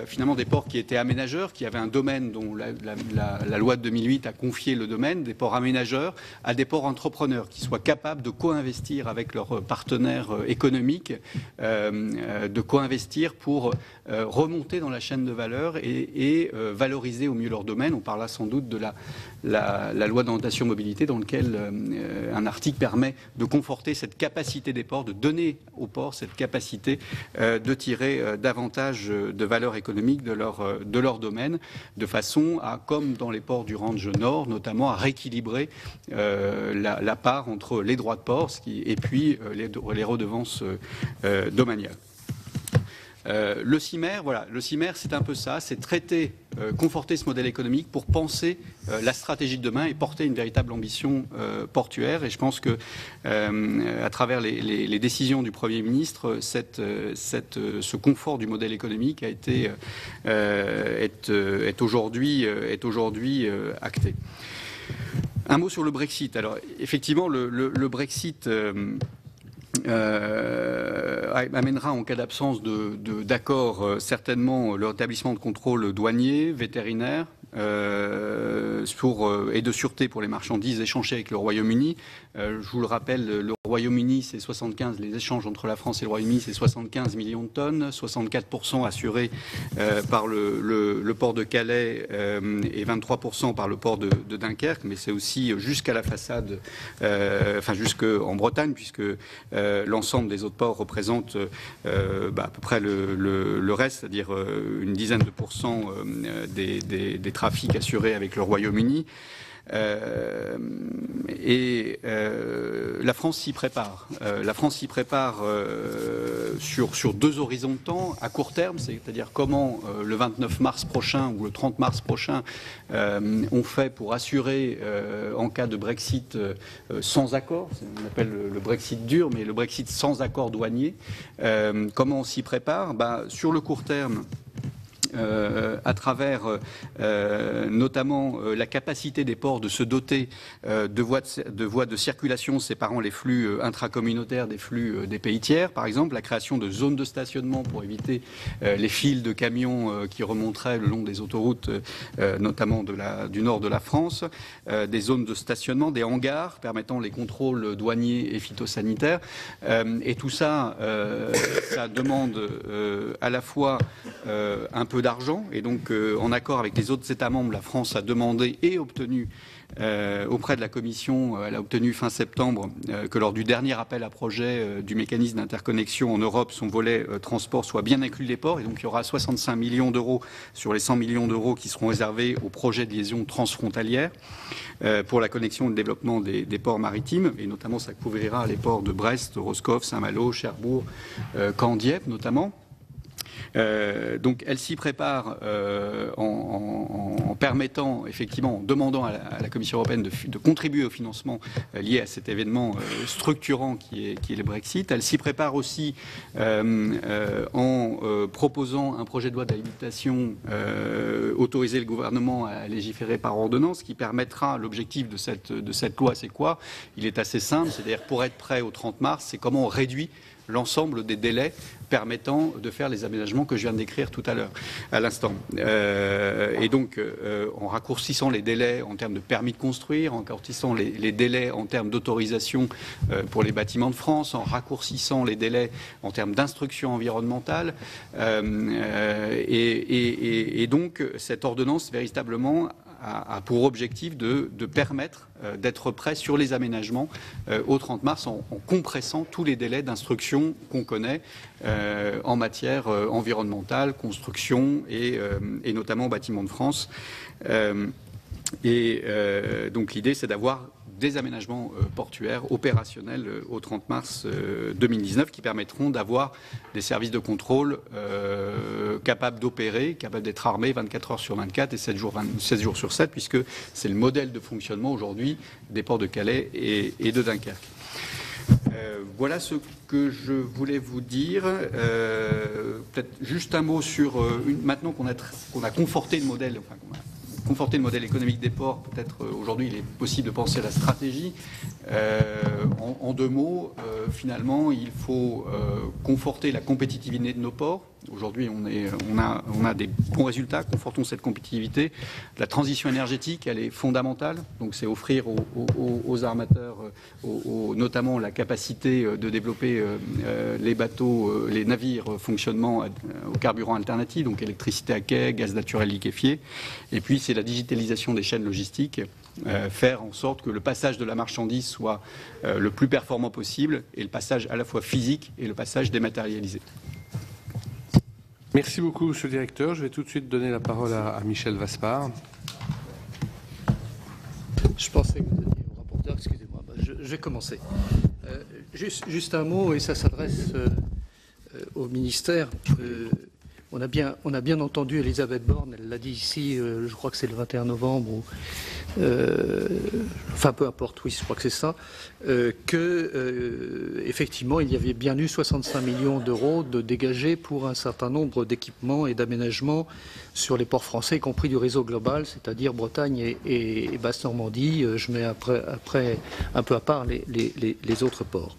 finalement des ports qui étaient aménageurs, qui avaient un domaine dont la loi de 2008 a confié le domaine, des ports aménageurs, à des ports entrepreneurs qui soient capables de co-investir avec leurs partenaires économiques, de co-investir pour remonter dans la chaîne de valeur et valoriser au mieux leur domaine. On parlera sans doute de la loi d'orientation mobilité dans laquelle un article permet de conforter cette capacité des ports, de donner aux ports cette capacité de tirer davantage de valeur économique de leur domaine, de façon à, comme dans les ports du range nord, notamment à rééquilibrer la part entre les droits de port et puis les redevances domaniales. Le CIMER, voilà, le CIMER, c'est un peu ça, c'est traiter, conforter ce modèle économique pour penser la stratégie de demain et porter une véritable ambition portuaire. Et je pense que, à travers les décisions du Premier ministre, ce confort du modèle économique a été est aujourd'hui acté. Un mot sur le Brexit. Alors, effectivement, le Brexit amènera en cas d'absence d'accord certainement le rétablissement de contrôles douaniers, vétérinaires et de sûreté pour les marchandises échangées avec le Royaume-Uni. Je vous le rappelle, le Royaume-Uni, c'est 75, les échanges entre la France et le Royaume-Uni, c'est 75 millions de tonnes, 64% assurés par le port de Calais et 23% par le port de Dunkerque, mais c'est aussi jusqu'à la façade, jusqu'en Bretagne, puisque l'ensemble des autres ports représentent à peu près le reste, c'est-à-dire une dizaine de pourcents des trafics assurés avec le Royaume-Uni. La France s'y prépare. La France s'y prépare sur 2 horizons de temps. À court terme, c'est-à-dire comment le 29 mars prochain ou le 30 mars prochain on fait pour assurer en cas de Brexit sans accord, on appelle le Brexit dur, mais le Brexit sans accord douanier. Comment on s'y prépare ? Sur le court terme, à travers notamment la capacité des ports de se doter de voies de circulation séparant les flux intracommunautaires des flux des pays tiers, par exemple la création de zones de stationnement pour éviter les files de camions qui remonteraient le long des autoroutes, notamment du nord de la France, des zones de stationnement, des hangars permettant les contrôles douaniers et phytosanitaires. Et tout ça, ça demande à la fois un peu d'argent, et donc en accord avec les autres États membres, la France a demandé et obtenu auprès de la Commission. Elle a obtenu fin septembre que lors du dernier appel à projet du mécanisme d'interconnexion en Europe, son volet transport soit bien inclus les ports. Et donc il y aura 65 millions d'euros sur les 100 millions d'euros qui seront réservés au projet de liaison transfrontalière pour la connexion et le développement des ports maritimes. Et notamment, ça couvrira les ports de Brest, Roscoff, Saint-Malo, Cherbourg, Caen, Dieppe notamment. Donc elle s'y prépare en permettant, effectivement, en demandant à la Commission européenne de contribuer au financement lié à cet événement structurant qui est le Brexit. Elle s'y prépare aussi en proposant un projet de loi d'habilitation autoriser le gouvernement à légiférer par ordonnance, qui permettra, l'objectif de cette loi, c'est quoi? Il est assez simple, c'est-à-dire pour être prêt au 30 mars, c'est comment on réduit l'ensemble des délais permettant de faire les aménagements que je viens de décrire tout à l'heure, à l'instant. Et donc, en raccourcissant les délais en termes de permis de construire, en raccourcissant les délais en termes d'autorisation pour les bâtiments de France, en raccourcissant les délais en termes d'instruction environnementale. Et donc, cette ordonnance, véritablement, a pour objectif de permettre d'être prêt sur les aménagements au 30 mars en compressant tous les délais d'instruction qu'on connaît en matière environnementale, construction et notamment bâtiments de France. Donc l'idée, c'est d'avoir des aménagements portuaires opérationnels au 30 mars 2019 qui permettront d'avoir des services de contrôle capables d'opérer, capables d'être armés 24 heures sur 24 et 7 jours sur 7, puisque c'est le modèle de fonctionnement aujourd'hui des ports de Calais et de Dunkerque. Voilà ce que je voulais vous dire. Peut-être juste un mot sur, maintenant qu'on a conforté le modèle, enfin, conforter le modèle économique des ports, peut-être aujourd'hui il est possible de penser à la stratégie. En deux mots, finalement, il faut conforter la compétitivité de nos ports. Aujourd'hui, on a des bons résultats. Confortons cette compétitivité. La transition énergétique, elle est fondamentale. Donc, c'est offrir aux armateurs, notamment la capacité de développer les bateaux, les navires fonctionnement au carburant alternatif, donc électricité à quai, gaz naturel liquéfié. Et puis, c'est la digitalisation des chaînes logistiques. Faire en sorte que le passage de la marchandise soit le plus performant possible et le passage à la fois physique et le passage dématérialisé. Merci beaucoup, Monsieur le Directeur. Je vais tout de suite donner la parole à Michel Vaspart. Je pensais que vous alliez au rapporteur, excusez-moi. Je vais commencer. Juste un mot, et ça s'adresse au ministère. On a bien entendu Elisabeth Borne, elle l'a dit ici, je crois que c'est le 21 novembre, enfin peu importe, oui, je crois que c'est ça, effectivement il y avait bien eu 65 millions d'euros de dégagés pour un certain nombre d'équipements et d'aménagements sur les ports français, y compris du réseau global, c'est-à-dire Bretagne et Basse-Normandie. Je mets après un peu à part les autres ports.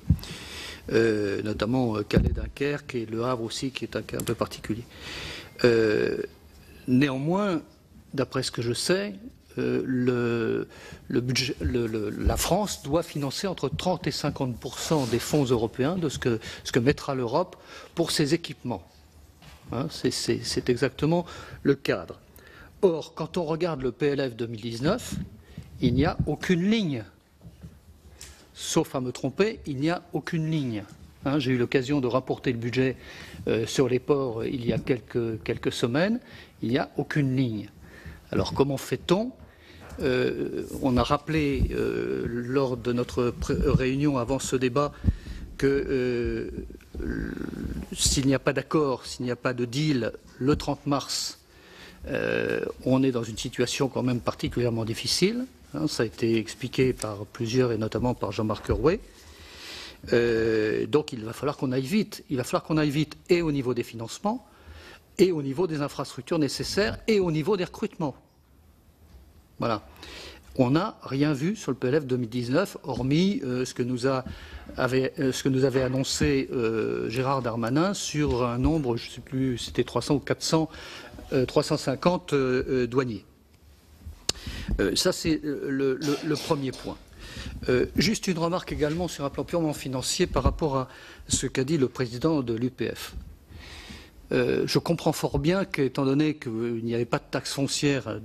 Notamment Calais, Dunkerque et Le Havre aussi, qui est un cas un peu particulier. Néanmoins, d'après ce que je sais, le budget, la France doit financer entre 30 et 50% des fonds européens de ce que mettra l'Europe pour ses équipements. Hein, c'est exactement le cadre. Or, quand on regarde le PLF 2019, il n'y a aucune ligne. Sauf à me tromper, il n'y a aucune ligne. Hein, j'ai eu l'occasion de rapporter le budget sur les ports il y a quelques semaines. Il n'y a aucune ligne. Alors comment fait-on? On a rappelé lors de notre réunion avant ce débat que s'il n'y a pas d'accord, s'il n'y a pas de deal le 30 mars, on est dans une situation quand même particulièrement difficile. Ça a été expliqué par plusieurs et notamment par Jean-Marc Hurway. Donc il va falloir qu'on aille vite. Il va falloir qu'on aille vite et au niveau des financements, et au niveau des infrastructures nécessaires, et au niveau des recrutements. Voilà. On n'a rien vu sur le PLF 2019, hormis ce que nous avait annoncé Gérard Darmanin sur un nombre, je ne sais plus, c'était 300 ou 400, 350 douaniers. Ça, c'est le premier point. Juste une remarque également sur un plan purement financier par rapport à ce qu'a dit le président de l'UPF. Je comprends fort bien qu'étant donné qu'il n'y avait pas de taxe foncière,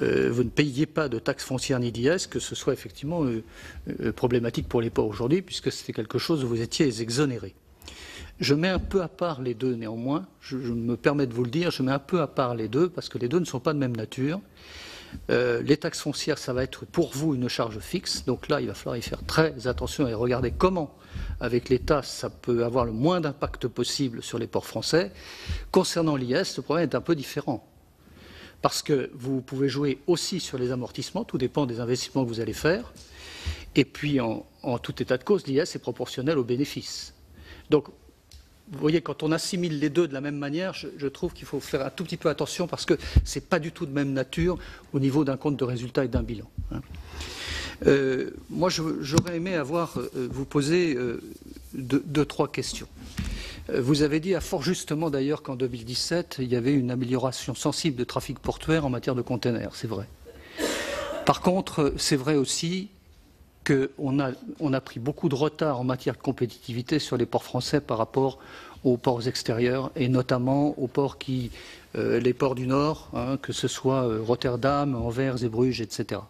vous ne payiez pas de taxe foncière ni d'IS, que ce soit effectivement problématique pour les ports aujourd'hui, puisque c'était quelque chose où vous étiez exonéré. Je mets un peu à part les deux néanmoins, je me permets de vous le dire, je mets un peu à part les deux, parce que les deux ne sont pas de même nature. Les taxes foncières, ça va être pour vous une charge fixe, donc là il va falloir y faire très attention et regarder comment, avec l'État, ça peut avoir le moins d'impact possible sur les ports français. Concernant l'IS, le problème est un peu différent, parce que vous pouvez jouer aussi sur les amortissements, tout dépend des investissements que vous allez faire, et puis en tout état de cause, l'IS est proportionnel aux bénéfices. Donc, vous voyez, quand on assimile les deux de la même manière, je trouve qu'il faut faire un tout petit peu attention parce que ce n'est pas du tout de même nature au niveau d'un compte de résultat et d'un bilan. Moi, j'aurais aimé vous poser deux, trois questions. Vous avez dit, à fort justement d'ailleurs, qu'en 2017, il y avait une amélioration sensible de trafic portuaire en matière de containers, c'est vrai. Par contre, c'est vrai aussi qu'on a pris beaucoup de retard en matière de compétitivité sur les ports français par rapport aux ports extérieurs et notamment aux ports les ports du Nord, que ce soit Rotterdam, Anvers et Bruges, etc.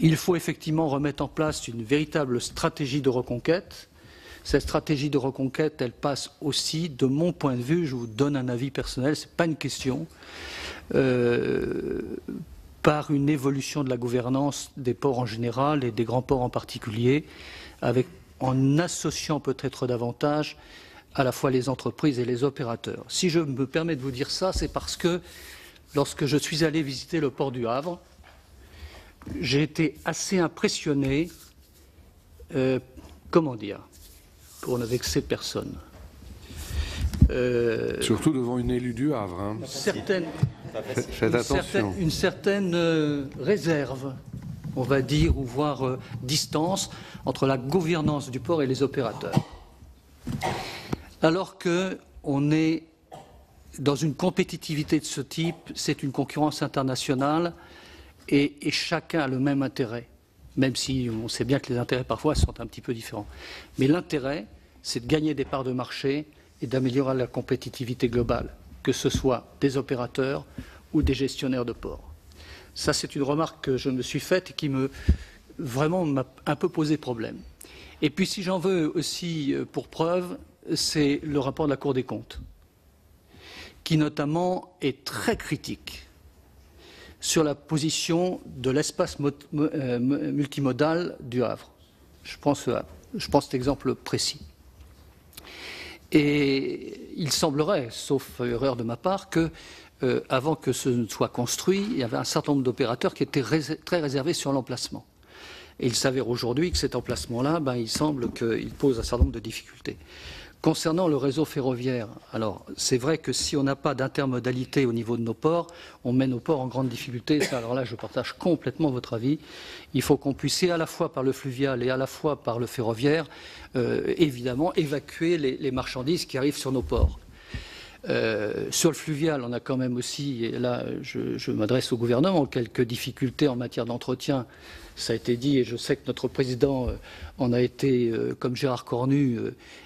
Il faut effectivement remettre en place une véritable stratégie de reconquête. Cette stratégie de reconquête, elle passe aussi, de mon point de vue, je vous donne un avis personnel, ce n'est pas une question, par une évolution de la gouvernance des ports en général et des grands ports en particulier, en associant peut-être davantage à la fois les entreprises et les opérateurs. Si je me permets de vous dire ça, c'est parce que lorsque je suis allé visiter le port du Havre, j'ai été assez impressionné, comment dire, pour ne vexer personne. Surtout devant une élue du Havre. Hein. Faites attention. Une certaine réserve, on va dire, ou voire distance entre la gouvernance du port et les opérateurs. Alors qu'on est dans une compétitivité de ce type, c'est une concurrence internationale et chacun a le même intérêt, même si on sait bien que les intérêts parfois sont un petit peu différents. Mais l'intérêt, c'est de gagner des parts de marché et d'améliorer la compétitivité globale, que ce soit des opérateurs ou des gestionnaires de ports. Ça, c'est une remarque que je me suis faite et qui m'a un peu posé problème. Et puis, si j'en veux aussi pour preuve, c'est le rapport de la Cour des comptes, qui notamment est très critique sur la position de l'espace multimodal du Havre. Je pense cet exemple précis. Et il semblerait, sauf erreur de ma part, que avant que ce ne soit construit, il y avait un certain nombre d'opérateurs qui étaient très réservés sur l'emplacement. Et il s'avère aujourd'hui que cet emplacement-là, il semble qu'il pose un certain nombre de difficultés. Concernant le réseau ferroviaire, alors c'est vrai que si on n'a pas d'intermodalité au niveau de nos ports, on met nos ports en grande difficulté. Alors là, je partage complètement votre avis. Il faut qu'on puisse, à la fois par le fluvial et à la fois par le ferroviaire, évidemment, évacuer les marchandises qui arrivent sur nos ports. Sur le fluvial, on a quand même aussi, et là je m'adresse au gouvernement, quelques difficultés en matière d'entretien. Ça a été dit, et je sais que notre président en a été, comme Gérard Cornu,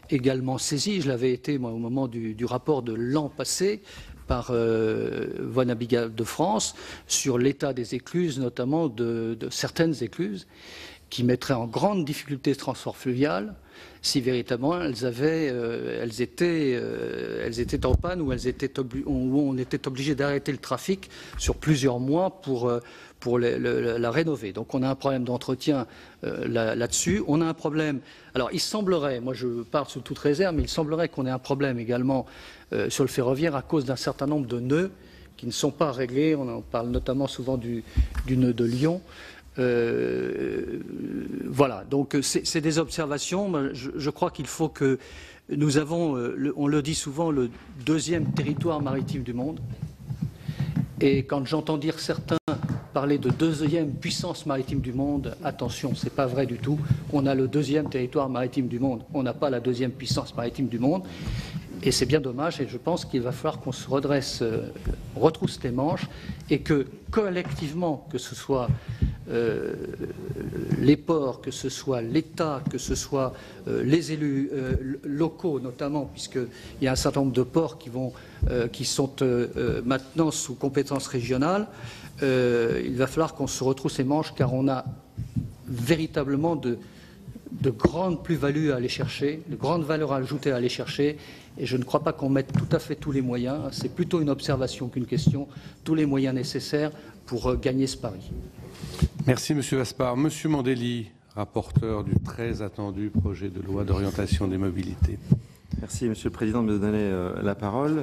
également saisi. Je l'avais été, moi, au moment du rapport de l'an passé, par Voies navigables de France, sur l'état des écluses, notamment de certaines écluses, qui mettraient en grande difficulté ce transport fluvial si véritablement elles étaient en panne ou où on était obligé d'arrêter le trafic sur plusieurs mois pour la rénover. Donc on a un problème d'entretien là-dessus. On a un problème. Alors il semblerait, moi je parle sous toute réserve, mais il semblerait qu'on ait un problème également sur le ferroviaire à cause d'un certain nombre de nœuds qui ne sont pas réglés. On en parle notamment souvent du nœud de Lyon. Voilà, donc c'est des observations. Je crois qu'il faut que nous avons, on le dit souvent, le deuxième territoire maritime du monde. Et quand j'entends dire certains parler de deuxième puissance maritime du monde, attention, c'est pas vrai du tout. On a le deuxième territoire maritime du monde. On n'a pas la deuxième puissance maritime du monde. Et c'est bien dommage, et je pense qu'il va falloir qu'on se redresse, retrousse les manches, et que collectivement, que ce soit les ports, que ce soit l'État, que ce soit les élus locaux notamment, puisqu'il y a un certain nombre de ports qui sont maintenant sous compétence régionale, il va falloir qu'on se retrousse les manches car on a véritablement de grandes plus-values à aller chercher, de grandes valeurs ajoutées à aller chercher, et je ne crois pas qu'on mette tout à fait tous les moyens, c'est plutôt une observation qu'une question, tous les moyens nécessaires pour gagner ce pari. Merci Monsieur Vaspart. Monsieur Mandelli, rapporteur du très attendu projet de loi d'orientation des mobilités. Merci Monsieur le Président de me donner la parole.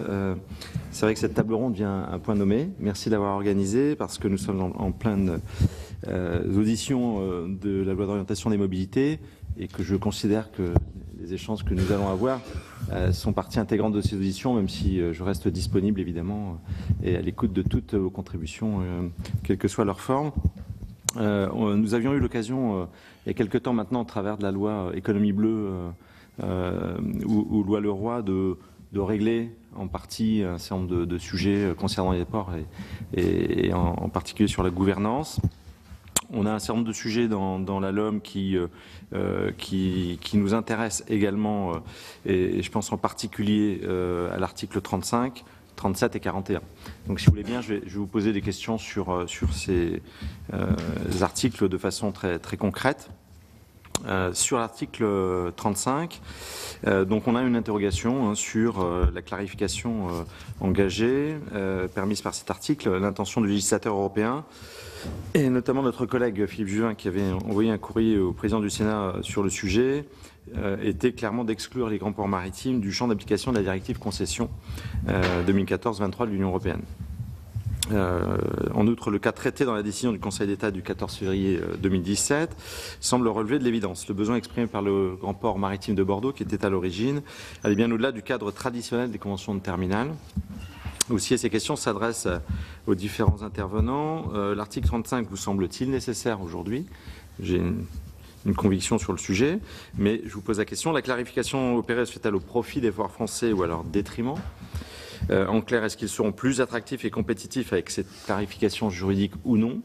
C'est vrai que cette table ronde vient à point nommé. Merci d'avoir organisé parce que nous sommes en pleine audition de la loi d'orientation des mobilités et que je considère que les échanges que nous allons avoir sont partie intégrante de ces auditions, même si je reste disponible évidemment et à l'écoute de toutes vos contributions, quelle que soit leur forme. Nous avions eu l'occasion, il y a quelque temps maintenant, au travers de la loi économie bleue ou loi Leroy, de régler en partie un certain nombre de sujets concernant les ports et en particulier sur la gouvernance. On a un certain nombre de sujets dans la LOM qui nous intéressent également, et je pense en particulier à l'article 35, 37 et 41. Donc si vous voulez bien, je vais vous poser des questions sur ces articles de façon très, très concrète. Sur l'article 35, donc on a une interrogation sur la clarification engagée, permise par cet article, l'intention du législateur européen, et notamment notre collègue Philippe Juvin, qui avait envoyé un courrier au président du Sénat sur le sujet, était clairement d'exclure les grands ports maritimes du champ d'application de la directive concession 2014-23 de l'Union européenne. En outre, le cas traité dans la décision du Conseil d'État du 14 février 2017 semble relever de l'évidence. Le besoin exprimé par le grand port maritime de Bordeaux, qui était à l'origine, allait bien au-delà du cadre traditionnel des conventions de terminal. Aussi, ces questions s'adressent aux différents intervenants. L'article 35 vous semble-t-il nécessaire aujourd'hui? J'ai une conviction sur le sujet, mais je vous pose la question. La clarification opérée se fait-elle au profit des ports français ou à leur détriment? En clair, est-ce qu'ils seront plus attractifs et compétitifs avec cette clarification juridique ou non?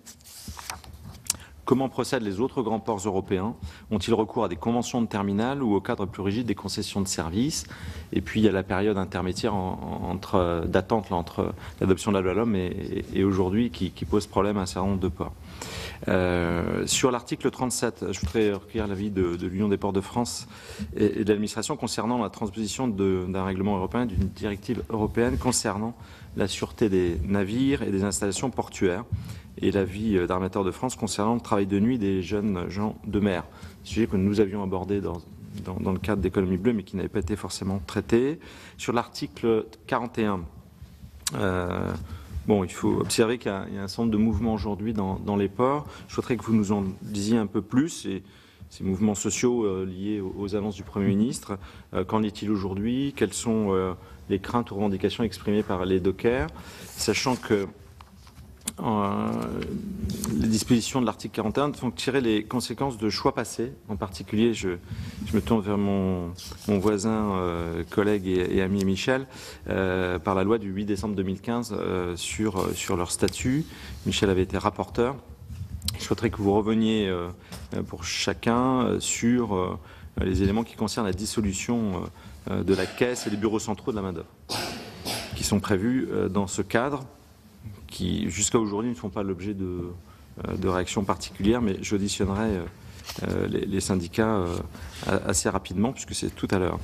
Comment procèdent les autres grands ports européens? Ont-ils recours à des conventions de terminal ou au cadre plus rigide des concessions de services? Et puis il y a la période intermédiaire d'attente entre l'adoption de la loi LOM et aujourd'hui qui pose problème à un certain nombre de ports. Sur l'article 37, je voudrais recueillir l'avis de l'Union des ports de France et de l'administration concernant la transposition d'un règlement européen, d'une directive européenne concernant la sûreté des navires et des installations portuaires, et l'avis d'Armateurs de France concernant le travail de nuit des jeunes gens de mer. Sujet que nous avions abordé dans le cadre d'économie bleue, mais qui n'avait pas été forcément traité. Sur l'article 41, il faut observer qu'il y a un certain nombre de mouvements aujourd'hui dans les ports. Je souhaiterais que vous nous en disiez un peu plus. Et ces mouvements sociaux liés aux annonces du Premier ministre, qu'en est-il aujourd'hui? Quelles sont les craintes ou revendications exprimées par les dockers? Sachant que les dispositions de l'article 41 font tirer les conséquences de choix passés. En particulier, je me tourne vers mon voisin, collègue et ami Michel, par la loi du 8 décembre 2015 sur leur statut. Michel avait été rapporteur. Je souhaiterais que vous reveniez pour chacun sur les éléments qui concernent la dissolution de la caisse et des bureaux centraux de la main-d'œuvre, qui sont prévus dans ce cadre, qui jusqu'à aujourd'hui ne font pas l'objet de réactions particulières, mais j'auditionnerai les syndicats assez rapidement, puisque c'est tout à l'heure.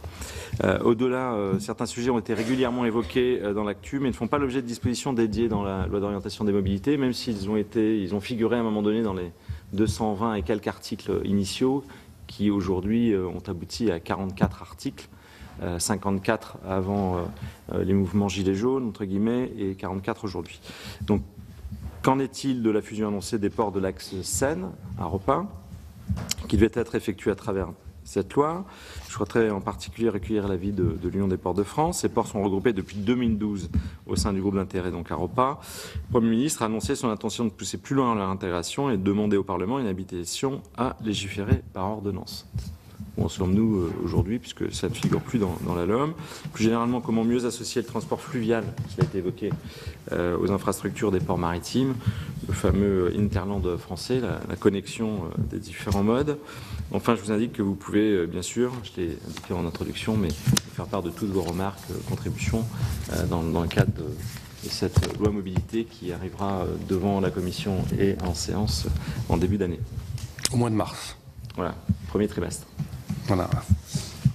Au-delà, certains sujets ont été régulièrement évoqués dans l'actu, mais ne font pas l'objet de dispositions dédiées dans la loi d'orientation des mobilités, même s'ils ont figuré à un moment donné dans les 220 et quelques articles initiaux, qui aujourd'hui ont abouti à 44 articles. 54 avant les mouvements gilets jaunes, entre guillemets, et 44 aujourd'hui. Donc, qu'en est-il de la fusion annoncée des ports de l'axe Seine à Repin, qui devait être effectuée à travers cette loi? Je souhaiterais en particulier recueillir l'avis de l'Union des ports de France. Ces ports sont regroupés depuis 2012 au sein du groupe d'intérêt, donc à Repin. Le Premier ministre a annoncé son intention de pousser plus loin leur intégration et de demander au Parlement une habilitation à légiférer par ordonnance. où en sommes-nous aujourd'hui, puisque ça ne figure plus dans la LOM. Plus généralement, comment mieux associer le transport fluvial, qui a été évoqué, aux infrastructures des ports maritimes, le fameux Interland français, la connexion des différents modes. Enfin, je vous indique que vous pouvez, bien sûr, je l'ai indiqué en introduction, mais faire part de toutes vos remarques, contributions dans le cadre de cette loi mobilité qui arrivera devant la Commission et en séance en début d'année. Au mois de mars. Voilà, premier trimestre. Voilà,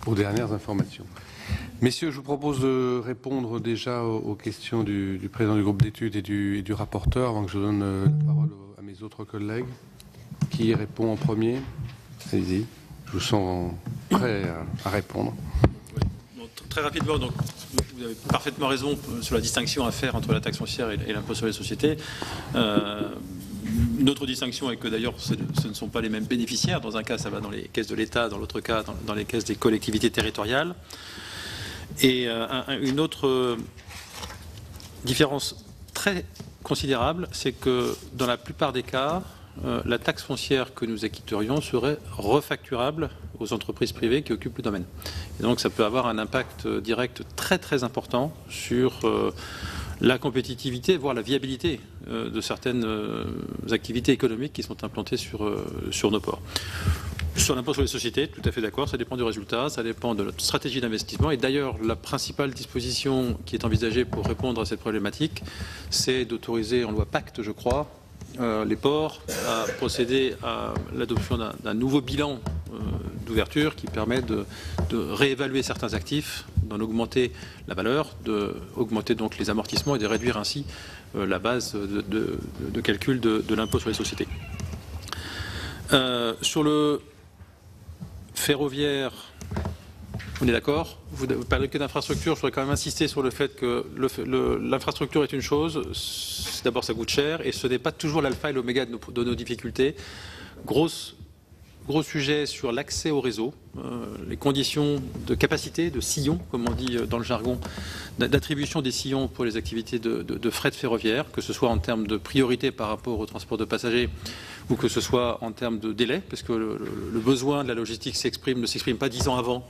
aux dernières informations. Messieurs, je vous propose de répondre déjà aux questions du président du groupe d'études et du rapporteur, avant que je donne la parole à mes autres collègues. Qui répond en premier? Allez-y, je vous sens prêt à répondre. Donc, très rapidement, donc, vous avez parfaitement raison sur la distinction à faire entre la taxe foncière et l'impôt sur les sociétés. Une autre distinction est que d'ailleurs ce ne sont pas les mêmes bénéficiaires. Dans un cas, ça va dans les caisses de l'État, dans l'autre cas, dans les caisses des collectivités territoriales. Et une autre différence très considérable, c'est que dans la plupart des cas, la taxe foncière que nous acquitterions serait refacturable aux entreprises privées qui occupent le domaine. Et donc ça peut avoir un impact direct très très important sur la compétitivité, voire la viabilité de certaines activités économiques qui sont implantées sur nos ports. Sur l'impôt sur les sociétés, tout à fait d'accord, ça dépend du résultat, ça dépend de notre stratégie d'investissement. Et d'ailleurs, la principale disposition qui est envisagée pour répondre à cette problématique, c'est d'autoriser en loi Pacte, je crois, les ports à procéder à l'adoption d'un nouveau bilan d'ouverture qui permet de réévaluer certains actifs, d'en augmenter la valeur, d'augmenter donc les amortissements et de réduire ainsi la base de calcul de l'impôt sur les sociétés. Sur le ferroviaire, on est d'accord. Vous parlez que d'infrastructure, je voudrais quand même insister sur le fait que l'infrastructure est une chose. D'abord, ça coûte cher et ce n'est pas toujours l'alpha et l'oméga de nos difficultés. Gros sujet sur l'accès au réseau, les conditions de capacité, de sillon, comme on dit dans le jargon, d'attribution des sillons pour les activités de fret ferroviaire, que ce soit en termes de priorité par rapport au transport de passagers ou que ce soit en termes de délai, parce que le besoin de la logistique ne s'exprime pas 10 ans avant.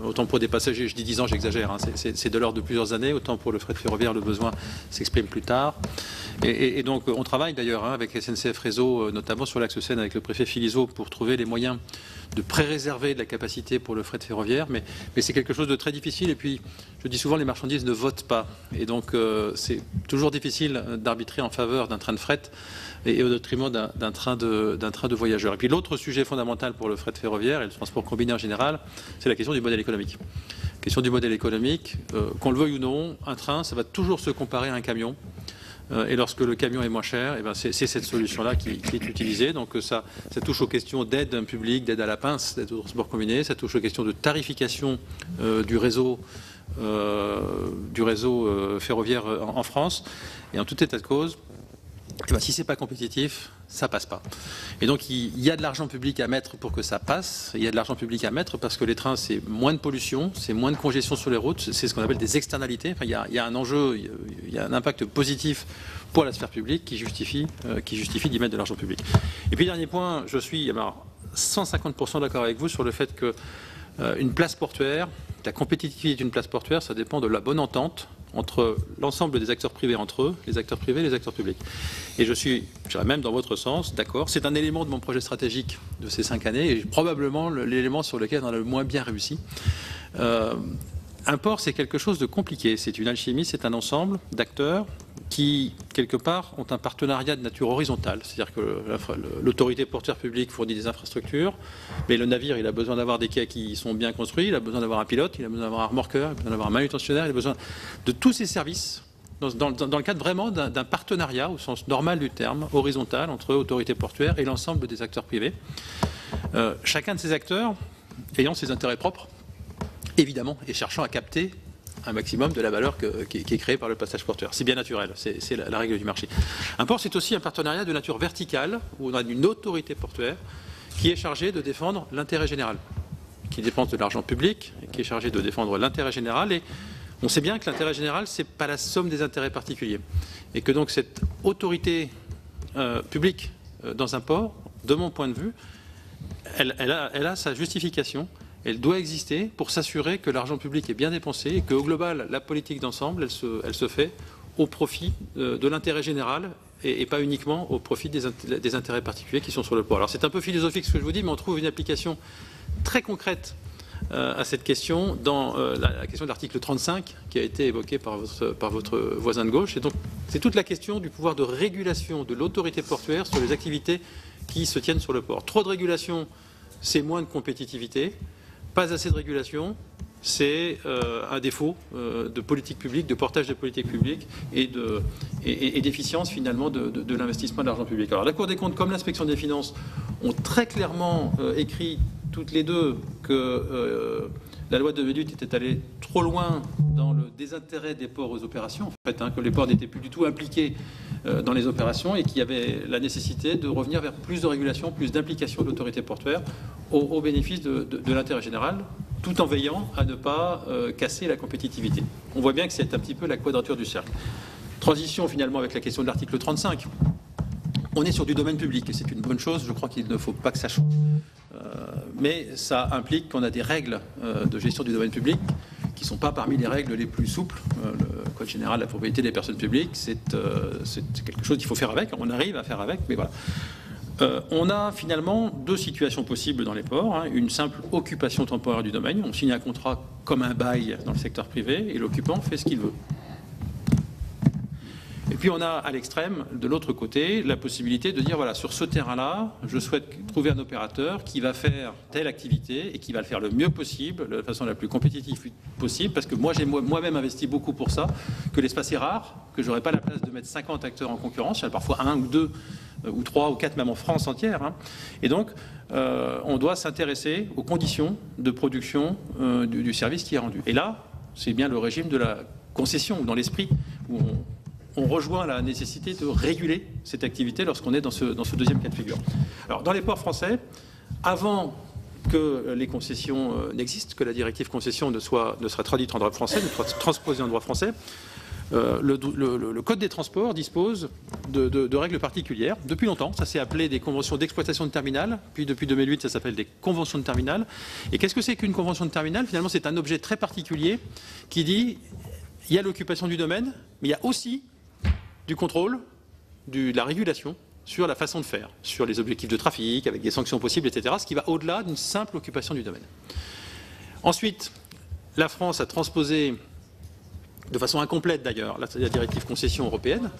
Autant pour des passagers, je dis 10 ans, j'exagère, hein, c'est de l'ordre de plusieurs années, autant pour le fret ferroviaire, le besoin s'exprime plus tard. Et donc on travaille d'ailleurs avec SNCF Réseau, notamment sur l'axe Seine avec le préfet Philiseau, pour trouver les moyens de pré-réserver de la capacité pour le fret ferroviaire, mais c'est quelque chose de très difficile. Et puis, je dis souvent, les marchandises ne votent pas. Et donc, c'est toujours difficile d'arbitrer en faveur d'un train de fret et au détriment d'un train de voyageurs. Et puis, l'autre sujet fondamental pour le fret ferroviaire et le transport combiné en général, c'est la question du modèle économique. Question du modèle économique, qu'on le veuille ou non, un train, ça va toujours se comparer à un camion. Et lorsque le camion est moins cher, eh ben c'est cette solution-là qui est utilisée. Donc ça touche aux questions d'aide publique, d'aide à la pince, d'aide au transport combiné, ça touche aux questions de tarification du réseau ferroviaire en France. Et en tout état de cause, eh ben, si c'est pas compétitif, ça passe pas. Et donc il y a de l'argent public à mettre pour que ça passe. Il y a de l'argent public à mettre parce que les trains, c'est moins de pollution, c'est moins de congestion sur les routes, c'est ce qu'on appelle des externalités. Enfin, il y a un enjeu, il y a un impact positif pour la sphère publique qui justifie d'y mettre de l'argent public. Et puis dernier point, je suis 150% d'accord avec vous sur le fait que une place portuaire, la compétitivité d'une place portuaire, ça dépend de la bonne entente entre l'ensemble des acteurs privés entre eux, les acteurs privés et les acteurs publics. Et je dirais même dans votre sens, d'accord, c'est un élément de mon projet stratégique de ces 5 années et probablement l'élément sur lequel on a le moins bien réussi. Un port, c'est quelque chose de compliqué, c'est une alchimie, c'est un ensemble d'acteurs qui, quelque part, ont un partenariat de nature horizontale. C'est-à-dire que l'autorité portuaire publique fournit des infrastructures, mais le navire, il a besoin d'avoir des quais qui sont bien construits, il a besoin d'avoir un pilote, il a besoin d'avoir un remorqueur, il a besoin d'avoir un manutentionnaire, il a besoin de tous ces services, dans le cadre vraiment d'un partenariat, au sens normal du terme, horizontal, entre autorités portuaires et l'ensemble des acteurs privés. Chacun de ces acteurs ayant ses intérêts propres, évidemment, et cherchant à capter un maximum de la valeur qui est créée par le passage portuaire. C'est bien naturel, c'est la règle du marché. Un port, c'est aussi un partenariat de nature verticale, où on a une autorité portuaire qui est chargée de défendre l'intérêt général, qui dépense de l'argent public, et qui est chargée de défendre l'intérêt général. Et on sait bien que l'intérêt général, ce n'est pas la somme des intérêts particuliers. Et que donc cette autorité publique dans un port, de mon point de vue, elle doit elle a sa justification. Elle doit exister pour s'assurer que l'argent public est bien dépensé et qu'au global, la politique d'ensemble, elle se fait au profit de l'intérêt général et pas uniquement au profit des intérêts particuliers qui sont sur le port. Alors c'est un peu philosophique ce que je vous dis, mais on trouve une application très concrète à cette question dans la question de l'article 35 qui a été évoqué par votre voisin de gauche. Et donc c'est toute la question du pouvoir de régulation de l'autorité portuaire sur les activités qui se tiennent sur le port. Trop de régulation, c'est moins de compétitivité. Pas assez de régulation, c'est un défaut de politique publique, de portage de politique publique et d'efficience finalement de l'investissement de l'argent public. Alors la Cour des comptes comme l'Inspection des finances ont très clairement écrit toutes les deux que la loi de 2008 était allée trop loin dans le désintérêt des ports aux opérations, en fait, que les ports n'étaient plus du tout impliqués dans les opérations et qu'il y avait la nécessité de revenir vers plus de régulation, plus d'implication de l'autorité portuaire au bénéfice de l'intérêt général, tout en veillant à ne pas casser la compétitivité. On voit bien que c'est un petit peu la quadrature du cercle. Transition finalement avec la question de l'article 35. On est sur du domaine public et c'est une bonne chose, je crois qu'il ne faut pas que ça change. Mais ça implique qu'on a des règles de gestion du domaine public qui ne sont pas parmi les règles les plus souples. Le Code général de la propriété des personnes publiques, c'est quelque chose qu'il faut faire avec, on arrive à faire avec, mais voilà. On a finalement deux situations possibles dans les ports. Une simple occupation temporaire du domaine, on signe un contrat comme un bail dans le secteur privé et l'occupant fait ce qu'il veut. Et puis on a à l'extrême, de l'autre côté, la possibilité de dire, voilà, sur ce terrain-là, je souhaite trouver un opérateur qui va faire telle activité et qui va le faire le mieux possible, de la façon la plus compétitive possible, parce que moi j'ai moi-même investi beaucoup pour ça, que l'espace est rare, que j'aurais pas la place de mettre 50 acteurs en concurrence, il y en a parfois 1 ou 2 ou 3 ou 4 même en France entière. Et donc on doit s'intéresser aux conditions de production du service qui est rendu. Et là, c'est bien le régime de la concession, ou dans l'esprit où on rejoint la nécessité de réguler cette activité lorsqu'on est dans ce deuxième cas de figure. Alors, dans les ports français, avant que les concessions n'existent, que la directive concession ne sera traduite en droit français, ne soit transposée en droit français, le Code des transports dispose de règles particulières. Depuis longtemps, ça s'est appelé des conventions d'exploitation de terminal, puis depuis 2008, ça s'appelle des conventions de terminal. Et qu'est-ce que c'est qu'une convention de terminal? Finalement, c'est un objet très particulier qui dit il y a l'occupation du domaine, mais il y a aussi du contrôle, de la régulation sur la façon de faire, sur les objectifs de trafic, avec des sanctions possibles, etc., ce qui va au-delà d'une simple occupation du domaine. Ensuite, la France a transposé, de façon incomplète d'ailleurs, la directive concession européenne,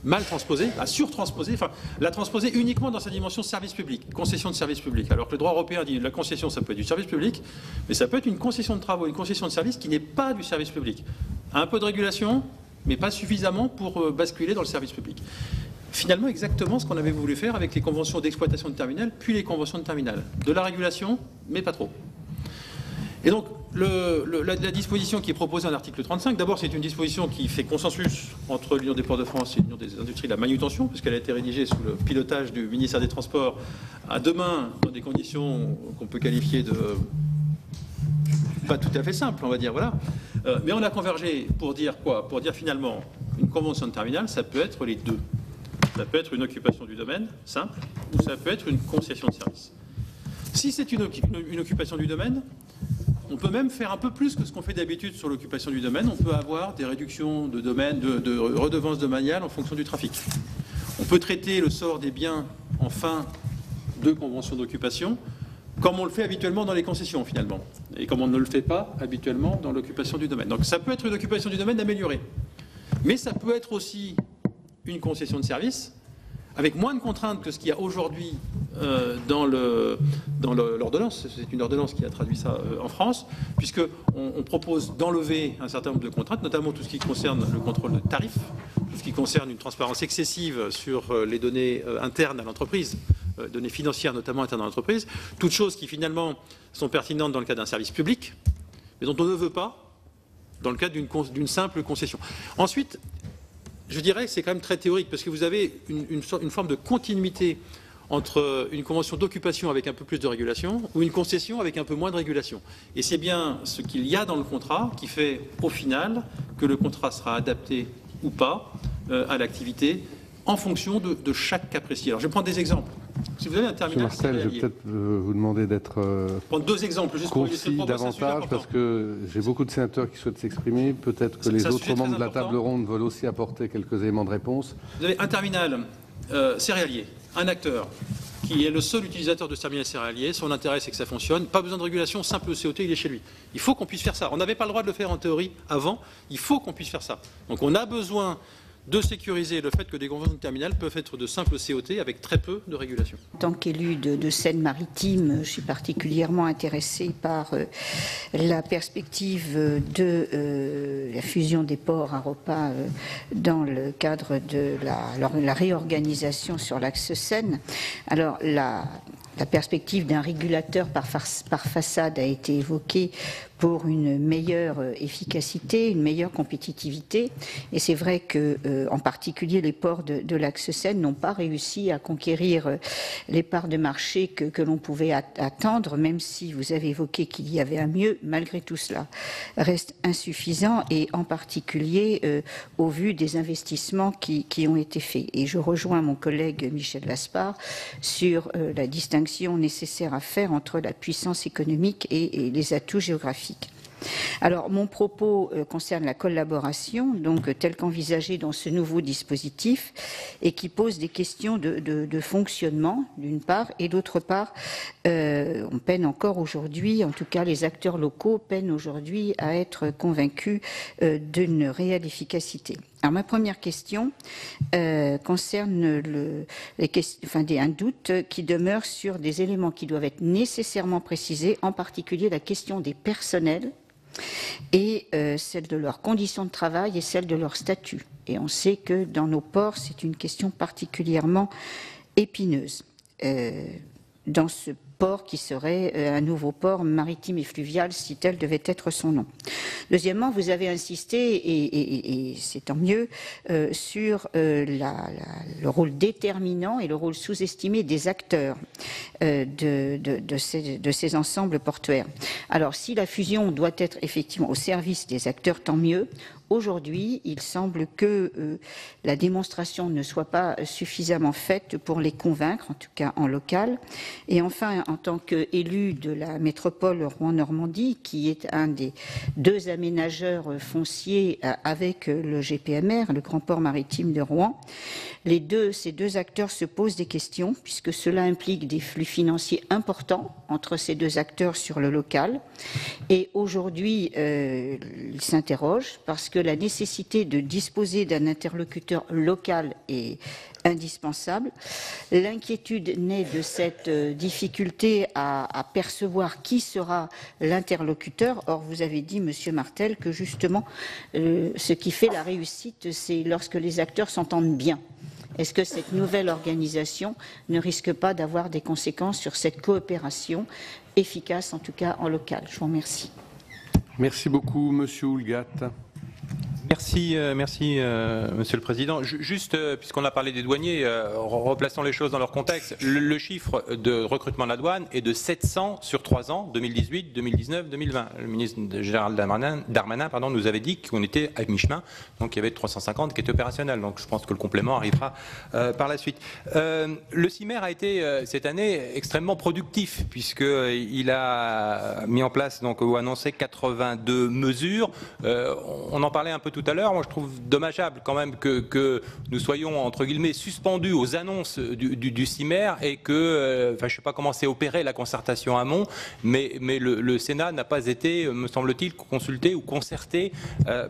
mal transposée, a surtransposé, enfin, l'a transposée uniquement dans sa dimension service public, concession de service public. Alors que le droit européen dit la concession, ça peut être du service public, mais ça peut être une concession de travaux, une concession de service qui n'est pas du service public. Un peu de régulation, mais pas suffisamment pour basculer dans le service public. Finalement, exactement ce qu'on avait voulu faire avec les conventions d'exploitation de terminal, puis les conventions de terminal. De la régulation, mais pas trop. Et donc, la disposition qui est proposée en article 35, d'abord, c'est une disposition qui fait consensus entre l'Union des ports de France et l'Union des industries de la manutention, puisqu'elle a été rédigée sous le pilotage du ministère des Transports à deux mains, dans des conditions qu'on peut qualifier de pas tout à fait simple, on va dire, voilà. Mais on a convergé pour dire quoi? Pour dire finalement, une convention de terminal, ça peut être les deux. Ça peut être une occupation du domaine, simple, ou ça peut être une concession de service. Si c'est une occupation du domaine, on peut même faire un peu plus que ce qu'on fait d'habitude sur l'occupation du domaine. On peut avoir des réductions de domaine, de redevances domaniales en fonction du trafic. On peut traiter le sort des biens en fin de convention d'occupation, comme on le fait habituellement dans les concessions finalement, et comme on ne le fait pas habituellement dans l'occupation du domaine. Donc ça peut être une occupation du domaine améliorée, mais ça peut être aussi une concession de service, avec moins de contraintes que ce qu'il y a aujourd'hui dans l'ordonnance. C'est une ordonnance qui a traduit ça en France, puisqu'on propose d'enlever un certain nombre de contraintes, notamment tout ce qui concerne le contrôle de tarifs, tout ce qui concerne une transparence excessive sur les données internes à l'entreprise, données financières notamment internes à l'entreprise, toutes choses qui finalement sont pertinentes dans le cas d'un service public, mais dont on ne veut pas dans le cadre d'une simple concession. Ensuite, je dirais que c'est quand même très théorique, parce que vous avez une forme de continuité entre une convention d'occupation avec un peu plus de régulation ou une concession avec un peu moins de régulation. Et c'est bien ce qu'il y a dans le contrat qui fait au final que le contrat sera adapté ou pas à l'activité en fonction de chaque cas précis. Alors je vais prendre des exemples. Si vous avez un Monsieur terminal Martel, je vais céréalier, peut-être vous demander d'être prendre deux exemples juste pour illustrer concis pourquoi c'est un sujet davantage, important. parce que j'ai beaucoup de sénateurs qui souhaitent s'exprimer. Peut-être que C'est les un autres sujet membres de très la table important. ronde veulent aussi apporter quelques éléments de réponse. Vous avez un terminal céréalier, un acteur qui est le seul utilisateur de ce terminal céréalier. Son intérêt, c'est que ça fonctionne. Pas besoin de régulation, simple COT, il est chez lui. Il faut qu'on puisse faire ça. On n'avait pas le droit de le faire en théorie avant. Il faut qu'on puisse faire ça. Donc on a besoin de sécuriser le fait que des conventions de terminal peuvent être de simples COT avec très peu de régulation. En tant qu'élu de Seine-Maritime, je suis particulièrement intéressée par la perspective de la fusion des ports à repas dans le cadre de la réorganisation sur l'axe Seine. Alors, la perspective d'un régulateur par façade a été évoquée pour une meilleure efficacité, une meilleure compétitivité. Et c'est vrai que, en particulier, les ports de l'axe Seine n'ont pas réussi à conquérir les parts de marché que l'on pouvait attendre, même si vous avez évoqué qu'il y avait un mieux. Malgré tout cela, reste insuffisant, et en particulier au vu des investissements qui ont été faits. Et je rejoins mon collègue Michel Vaspart sur la distinction nécessaire à faire entre la puissance économique et les atouts géographiques. Alors, mon propos concerne la collaboration, donc telle qu'envisagée dans ce nouveau dispositif, et qui pose des questions de fonctionnement, d'une part, et d'autre part, on peine encore aujourd'hui, en tout cas les acteurs locaux peinent aujourd'hui à être convaincus d'une réelle efficacité. Alors, ma première question concerne un doute qui demeure sur des éléments qui doivent être nécessairement précisés, en particulier la question des personnels et celle de leurs conditions de travail et celle de leur statut. Et on sait que dans nos ports, c'est une question particulièrement épineuse. Dans ce port qui serait un nouveau port maritime et fluvial, si tel devait être son nom. Deuxièmement, vous avez insisté, et c'est tant mieux, sur le rôle déterminant et le rôle sous-estimé des acteurs de ces ensembles portuaires. Alors, si la fusion doit être effectivement au service des acteurs, tant mieux. Aujourd'hui, il semble que la démonstration ne soit pas suffisamment faite pour les convaincre, en tout cas en local. Et enfin, en tant qu'élu de la métropole Rouen-Normandie, qui est un des deux aménageurs fonciers avec le GPMR, le Grand Port Maritime de Rouen, ces deux acteurs se posent des questions, puisque cela implique des flux financiers importants entre ces deux acteurs sur le local. Et aujourd'hui, ils s'interrogent parce que la nécessité de disposer d'un interlocuteur local est indispensable. L'inquiétude naît de cette difficulté à percevoir qui sera l'interlocuteur. Or, vous avez dit, Monsieur Martel, que justement, ce qui fait la réussite, c'est lorsque les acteurs s'entendent bien. Est-ce que cette nouvelle organisation ne risque pas d'avoir des conséquences sur cette coopération efficace, en tout cas en local? Je vous remercie. Merci beaucoup, Monsieur Houlgat. Merci, Monsieur le Président. Juste, puisqu'on a parlé des douaniers, replaçons les choses dans leur contexte. Le chiffre de recrutement de la douane est de 700 sur 3 ans, 2018, 2019, 2020. Le ministre Gérald Darmanin nous avait dit qu'on était à mi-chemin, donc il y avait 350 qui étaient opérationnels. Donc je pense que le complément arrivera par la suite. Le CIMER a été cette année extrêmement productif, puisqu'il a mis en place ou annoncé 82 mesures. On en parlait un peu tout à l'heure. Moi, je trouve dommageable quand même que nous soyons, entre guillemets, suspendus aux annonces du CIMER et que, je ne sais pas comment s'est opérée la concertation amont, mais le Sénat n'a pas été, me semble-t-il, consulté ou concerté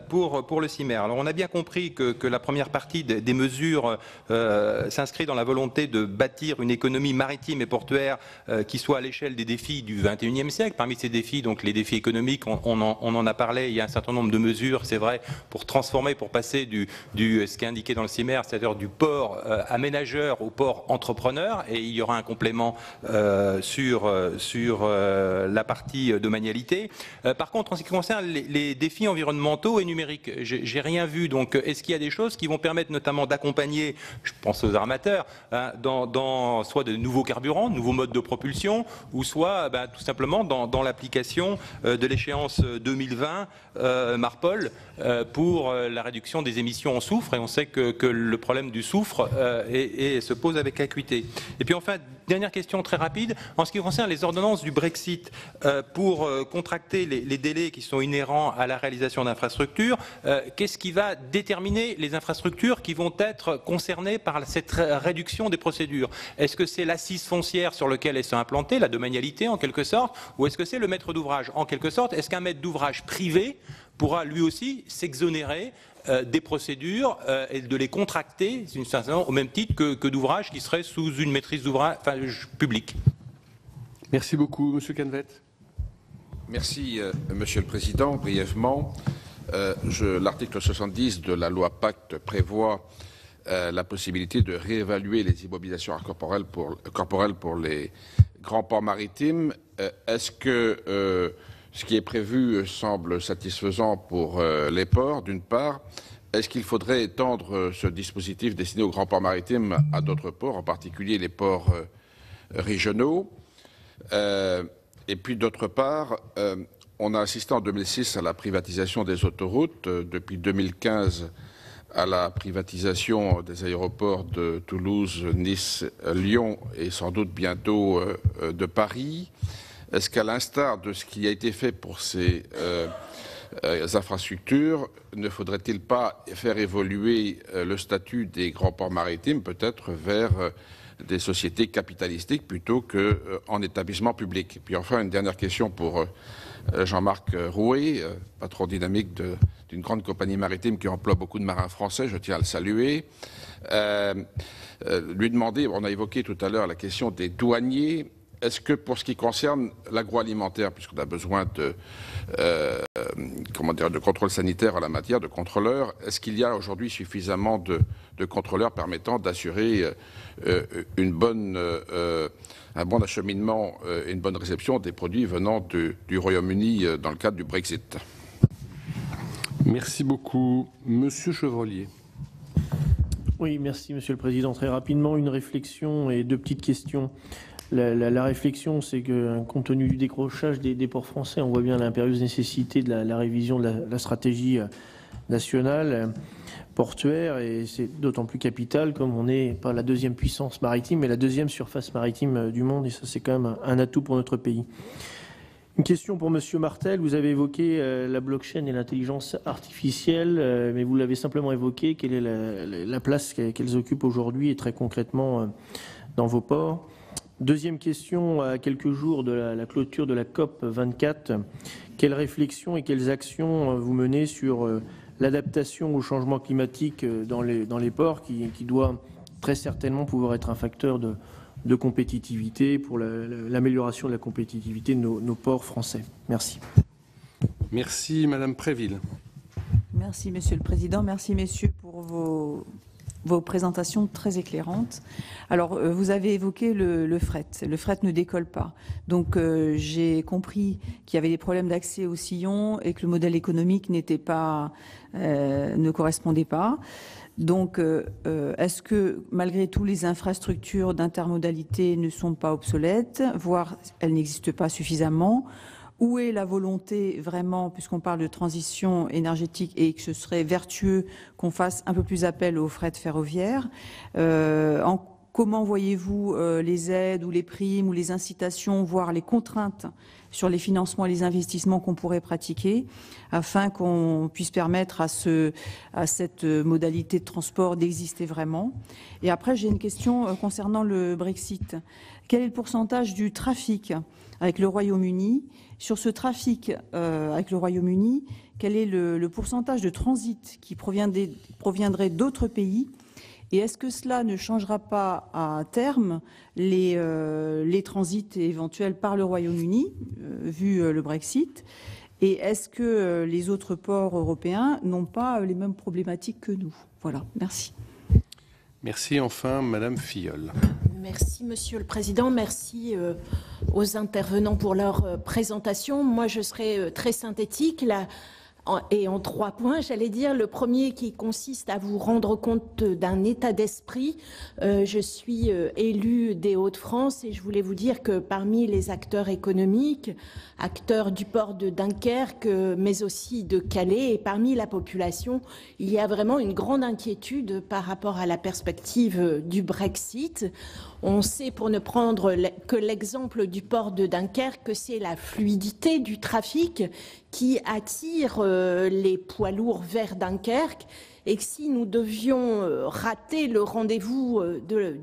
pour le CIMER. Alors, on a bien compris que la première partie des mesures s'inscrit dans la volonté de bâtir une économie maritime et portuaire qui soit à l'échelle des défis du XXIe siècle. Parmi ces défis, donc les défis économiques, on en a parlé, il y a un certain nombre de mesures, c'est vrai, pour transformer, pour passer ce qui est indiqué dans le CIMER, c'est-à-dire du port aménageur au port entrepreneur, et il y aura un complément sur la partie domanialité. Par contre, en ce qui concerne les défis environnementaux et numériques, j'ai rien vu. Donc, est-ce qu'il y a des choses qui vont permettre notamment d'accompagner, je pense aux armateurs, dans soit de nouveaux carburants, de nouveaux modes de propulsion, ou soit tout simplement dans l'application de l'échéance 2020 Marpol pour pour la réduction des émissions en soufre, et on sait que le problème du soufre se pose avec acuité. Et puis enfin, dernière question très rapide, en ce qui concerne les ordonnances du Brexit, pour contracter les délais qui sont inhérents à la réalisation d'infrastructures, qu'est-ce qui va déterminer les infrastructures qui vont être concernées par cette réduction des procédures? Est-ce que c'est l'assise foncière sur laquelle elles sont implantées, la domanialité en quelque sorte, ou est-ce que c'est le maître d'ouvrage en quelque sorte? Est-ce qu'un maître d'ouvrage privé pourra lui aussi s'exonérer des procédures et de les contracter au même titre que d'ouvrages qui seraient sous une maîtrise d'ouvrage publique? Merci beaucoup, Monsieur Canvet. Merci, Monsieur le Président. Brièvement, l'article 70 de la loi Pacte prévoit la possibilité de réévaluer les immobilisations corporelles pour les grands ports maritimes. Est-ce que ce qui est prévu semble satisfaisant pour les ports, d'une part? Est-ce qu'il faudrait étendre ce dispositif destiné aux grands ports maritimes à d'autres ports, en particulier les ports régionaux? Et puis, d'autre part, on a assisté en 2006 à la privatisation des autoroutes. Depuis 2015, à la privatisation des aéroports de Toulouse, Nice, Lyon et sans doute bientôt de Paris. Est-ce qu'à l'instar de ce qui a été fait pour ces infrastructures, ne faudrait-il pas faire évoluer le statut des grands ports maritimes, peut-être vers des sociétés capitalistiques plutôt qu'en établissement public? Et puis enfin, une dernière question pour Jean-Marc Rouet, patron dynamique d'une grande compagnie maritime qui emploie beaucoup de marins français, je tiens à le saluer. Lui demander, on a évoqué tout à l'heure la question des douaniers. Est-ce que pour ce qui concerne l'agroalimentaire, puisqu'on a besoin de contrôle sanitaire en la matière, de contrôleurs, est-ce qu'il y a aujourd'hui suffisamment de contrôleurs permettant d'assurer un bon acheminement et une bonne réception des produits venant du Royaume-Uni dans le cadre du Brexit? Merci beaucoup. Monsieur Chevrollier. Oui, merci Monsieur le Président. Très rapidement, une réflexion et deux petites questions. La réflexion, c'est que, compte tenu du décrochage des ports français, on voit bien l'impérieuse nécessité de la révision de la stratégie nationale portuaire, et c'est d'autant plus capital comme on n'est pas la deuxième puissance maritime, mais la deuxième surface maritime du monde, et ça c'est quand même un atout pour notre pays. Une question pour Monsieur Martel. Vous avez évoqué la blockchain et l'intelligence artificielle, mais vous l'avez simplement évoqué. Quelle est la place qu'elles occupent aujourd'hui et très concrètement dans vos ports? Deuxième question, à quelques jours de la clôture de la COP 24, quelles réflexions et quelles actions vous menez sur l'adaptation au changement climatique dans les ports, qui doit très certainement pouvoir être un facteur de compétitivité pour l'amélioration de la compétitivité de nos ports français? Merci. Merci Madame Préville. Merci Monsieur le Président, merci messieurs pour vos présentations très éclairantes. Alors, vous avez évoqué le fret. Le fret ne décolle pas. Donc, j'ai compris qu'il y avait des problèmes d'accès au sillon et que le modèle économique ne correspondait pas. Donc, est-ce que, malgré tout, les infrastructures d'intermodalité ne sont pas obsolètes, voire elles n'existent pas suffisamment? Où est la volonté vraiment, puisqu'on parle de transition énergétique et que ce serait vertueux qu'on fasse un peu plus appel au fret ferroviaire? Comment voyez-vous les aides ou les primes ou les incitations, voire les contraintes sur les financements et les investissements qu'on pourrait pratiquer afin qu'on puisse permettre à cette modalité de transport d'exister vraiment? Et après, j'ai une question concernant le Brexit. Quel est le pourcentage du trafic avec le Royaume-Uni? Sur ce trafic avec le Royaume-Uni, quel est le pourcentage de transit qui proviendrait d'autres pays? Et est-ce que cela ne changera pas à terme les transits éventuels par le Royaume-Uni, vu le Brexit? Et est-ce que les autres ports européens n'ont pas les mêmes problématiques que nous? Voilà, merci. Merci. Enfin, Madame Filleul. Merci, Monsieur le Président. Merci aux intervenants pour leur présentation. Moi, je serai très synthétique. en 3 points, j'allais dire. Le premier qui consiste à vous rendre compte d'un état d'esprit. Je suis élue des Hauts-de-France et je voulais vous dire que parmi les acteurs économiques, acteurs du port de Dunkerque, mais aussi de Calais, et parmi la population, il y a vraiment une grande inquiétude par rapport à la perspective du Brexit. On sait, pour ne prendre que l'exemple du port de Dunkerque, que c'est la fluidité du trafic qui attire les poids lourds vers Dunkerque, et que si nous devions rater le rendez-vous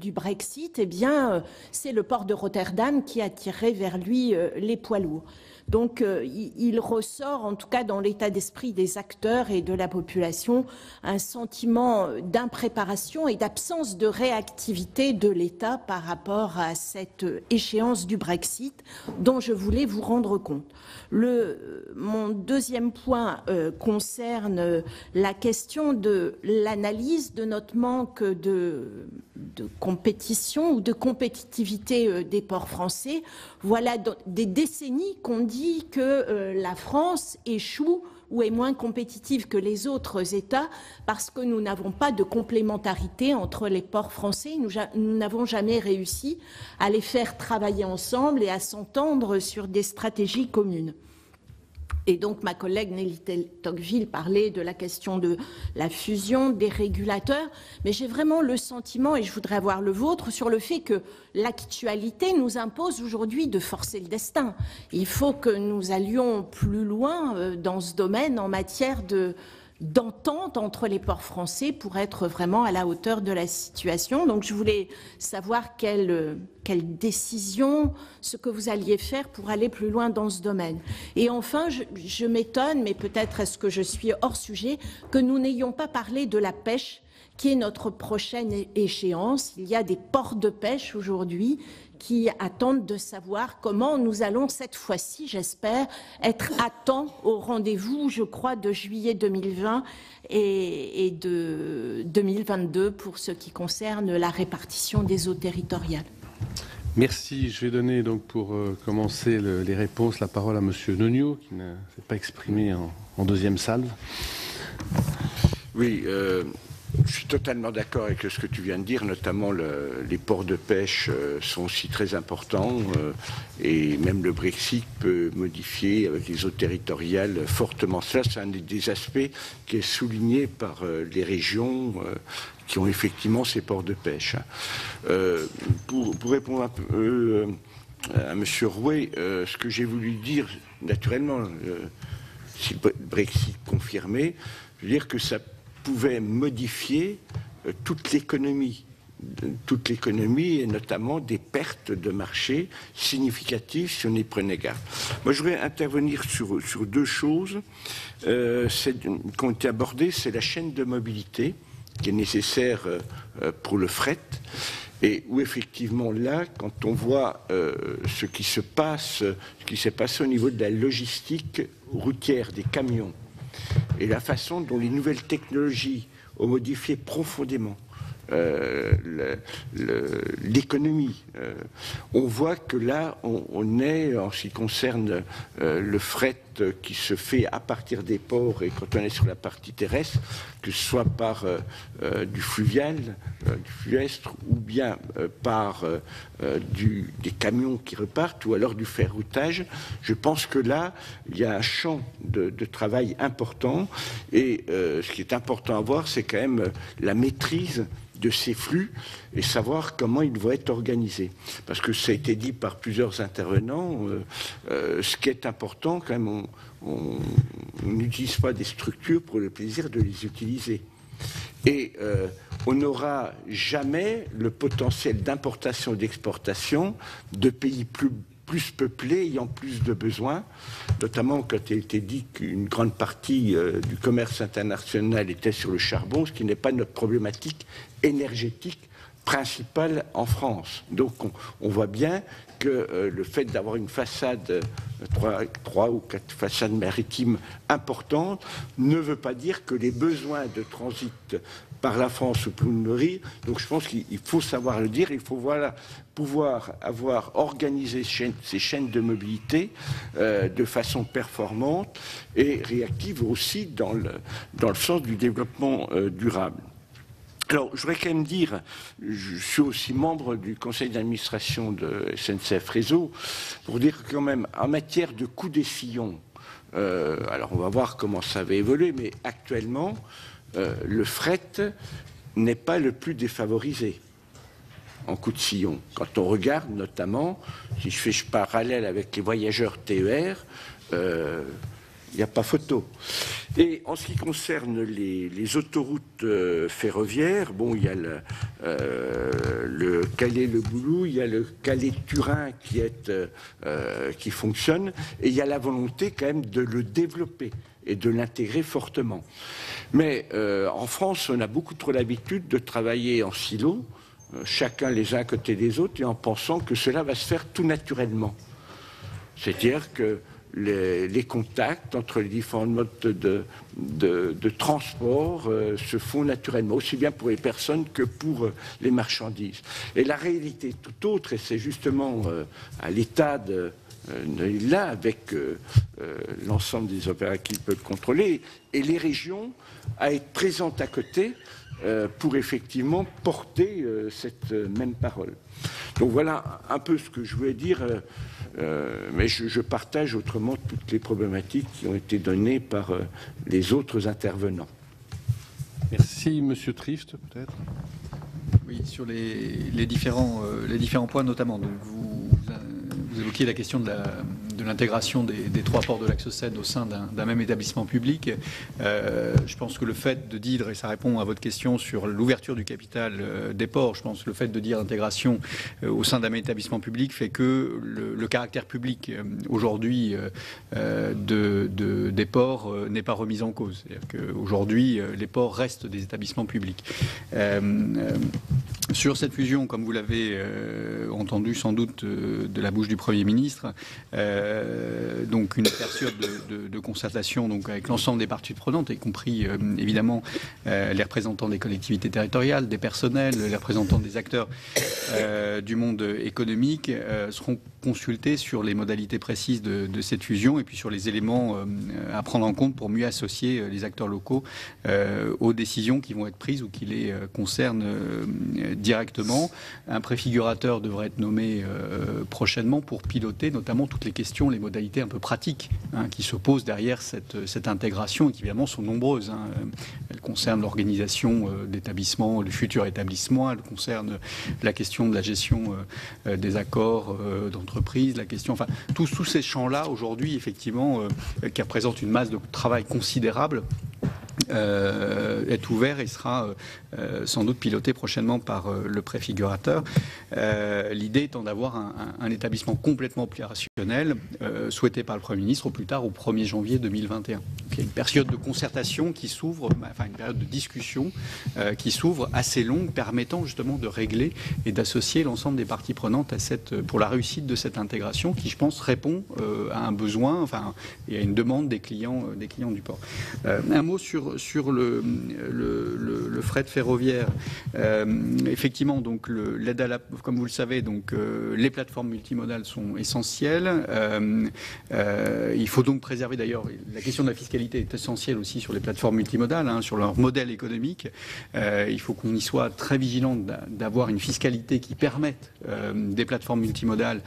du Brexit, eh bien, c'est le port de Rotterdam qui attirerait vers lui les poids lourds. Donc, il ressort, en tout cas dans l'état d'esprit des acteurs et de la population, un sentiment d'impréparation et d'absence de réactivité de l'État par rapport à cette échéance du Brexit dont je voulais vous rendre compte. Mon deuxième point concerne la question de l'analyse de notre manque de compétition ou de compétitivité des ports français. Voilà des décennies qu'on dit que la France échoue ou est moins compétitive que les autres États parce que nous n'avons pas de complémentarité entre les ports français. Nous n'avons jamais réussi à les faire travailler ensemble et à s'entendre sur des stratégies communes. Et donc, ma collègue Nelly Tocqueville parlait de la question de la fusion des régulateurs, mais j'ai vraiment le sentiment, et je voudrais avoir le vôtre, sur le fait que l'actualité nous impose aujourd'hui de forcer le destin. Il faut que nous allions plus loin dans ce domaine en matière d'entente entre les ports français pour être vraiment à la hauteur de la situation. Donc je voulais savoir quelle décision, ce que vous alliez faire pour aller plus loin dans ce domaine. Et enfin, je m'étonne, mais peut-être est-ce que je suis hors sujet, que nous n'ayons pas parlé de la pêche, qui est notre prochaine échéance. Il y a des ports de pêche aujourd'hui qui attendent de savoir comment nous allons cette fois-ci, j'espère, être à temps au rendez-vous, je crois, de juillet 2020 et de 2022 pour ce qui concerne la répartition des eaux territoriales. Merci. Je vais donner donc pour commencer les réponses la parole à Monsieur Nognaud, qui ne s'est pas exprimé en deuxième salve. Oui, je suis totalement d'accord avec ce que tu viens de dire, notamment les ports de pêche sont aussi très importants et même le Brexit peut modifier avec les eaux territoriales fortement cela. C'est un des aspects qui est souligné par les régions qui ont effectivement ces ports de pêche. Pour répondre un peu à M. Rouet, ce que j'ai voulu dire, naturellement, si le Brexit confirmé, je veux dire que ça pouvait modifier toute l'économie et notamment des pertes de marché significatives si on y prenait garde. Moi, je voudrais intervenir sur deux choses qui ont été abordées. C'est la chaîne de mobilité qui est nécessaire pour le fret et où effectivement là, quand on voit ce qui s'est passé au niveau de la logistique routière des camions, et la façon dont les nouvelles technologies ont modifié profondément l'économie. On voit que là, on est, en ce qui concerne le fret qui se fait à partir des ports et quand on est sur la partie terrestre, que ce soit par du fluvial, du fluestre, ou bien par des camions qui repartent, ou alors du ferroutage. Je pense que là, il y a un champ de travail important, et ce qui est important à voir, c'est quand même la maîtrise de ces flux et savoir comment ils vont être organisés. Parce que ça a été dit par plusieurs intervenants, ce qui est important, quand même, on n'utilise pas des structures pour le plaisir de les utiliser. Et on n'aura jamais le potentiel d'importation et d'exportation de pays plus peuplés, ayant plus de besoins, notamment quand il a été dit qu'une grande partie du commerce international était sur le charbon, ce qui n'est pas notre problématique énergétique principal en France. Donc on voit bien que le fait d'avoir une façade, 3 ou 4 façades maritimes importantes, ne veut pas dire que les besoins de transit par la France pour nous nourrir. Donc je pense qu'il faut savoir le dire, il faut pouvoir avoir organisé ces chaînes de mobilité de façon performante et réactive aussi dans le sens du développement durable. Alors, je voudrais quand même dire, je suis aussi membre du conseil d'administration de SNCF Réseau, pour dire que quand même, en matière de coût des sillons, alors on va voir comment ça va évoluer, mais actuellement, le fret n'est pas le plus défavorisé en coût de sillon. Quand on regarde notamment, si je fais parallèle avec les voyageurs TER, il n'y a pas photo. Et en ce qui concerne les autoroutes ferroviaires, bon, il y a le Calais-Le Boulou, il y a le Calais-Turin qui fonctionne, et il y a la volonté quand même de le développer et de l'intégrer fortement. Mais en France, on a beaucoup trop l'habitude de travailler en silo, chacun les uns à côté des autres, et en pensant que cela va se faire tout naturellement. C'est-à-dire que les contacts entre les différents modes de transport se font naturellement, aussi bien pour les personnes que pour les marchandises. Et la réalité est tout autre, et c'est justement à l'État là, avec l'ensemble des opérateurs qui peuvent contrôler, et les régions à être présentes à côté pour effectivement porter cette même parole. Donc voilà un peu ce que je voulais dire. Mais je partage autrement toutes les problématiques qui ont été données par les autres intervenants. Merci. Monsieur Trift, peut-être. Oui, sur les différents points notamment. Donc vous évoquiez la question de l'intégration des 3 ports de l'axe Seine au sein d'un même établissement public. Je pense que le fait de dire, et ça répond à votre question sur l'ouverture du capital des ports, je pense que le fait de dire intégration au sein d'un même établissement public fait que le caractère public aujourd'hui des ports n'est pas remis en cause. C'est-à-dire qu'aujourd'hui, les ports restent des établissements publics. Sur cette fusion, comme vous l'avez entendu sans doute de la bouche du Premier ministre, donc une période de concertation donc avec l'ensemble des parties prenantes, y compris évidemment les représentants des collectivités territoriales, des personnels, les représentants des acteurs du monde économique, seront consultés sur les modalités précises de cette fusion et puis sur les éléments à prendre en compte pour mieux associer les acteurs locaux aux décisions qui vont être prises ou qui les concernent directement. Un préfigurateur devrait être nommé prochainement pour piloter notamment toutes les questions, les modalités un peu pratiques qui se posent derrière cette intégration et qui évidemment sont nombreuses. Elles concernent l'organisation d'établissements, du futur établissement, elles concernent la question de la gestion des accords d'entreprise, la question, enfin tous ces champs-là aujourd'hui effectivement qui représentent une masse de travail considérable. Est ouvert et sera sans doute piloté prochainement par le préfigurateur. L'idée étant d'avoir un établissement complètement opérationnel souhaité par le Premier ministre au plus tard au 1er janvier 2021. Donc, il y a une période de concertation qui s'ouvre, enfin une période de discussion qui s'ouvre assez longue, permettant justement de régler et d'associer l'ensemble des parties prenantes pour la réussite de cette intégration qui, je pense, répond à un besoin, enfin, et à une demande des clients du port. Un mot sur le fret ferroviaire. Effectivement, donc l'aide à comme vous le savez, donc les plateformes multimodales sont essentielles. Il faut donc préserver d'ailleurs la question de la fiscalité est essentielle aussi sur les plateformes multimodales, sur leur modèle économique. Il faut qu'on y soit très vigilant d'avoir une fiscalité qui permette des plateformes multimodales,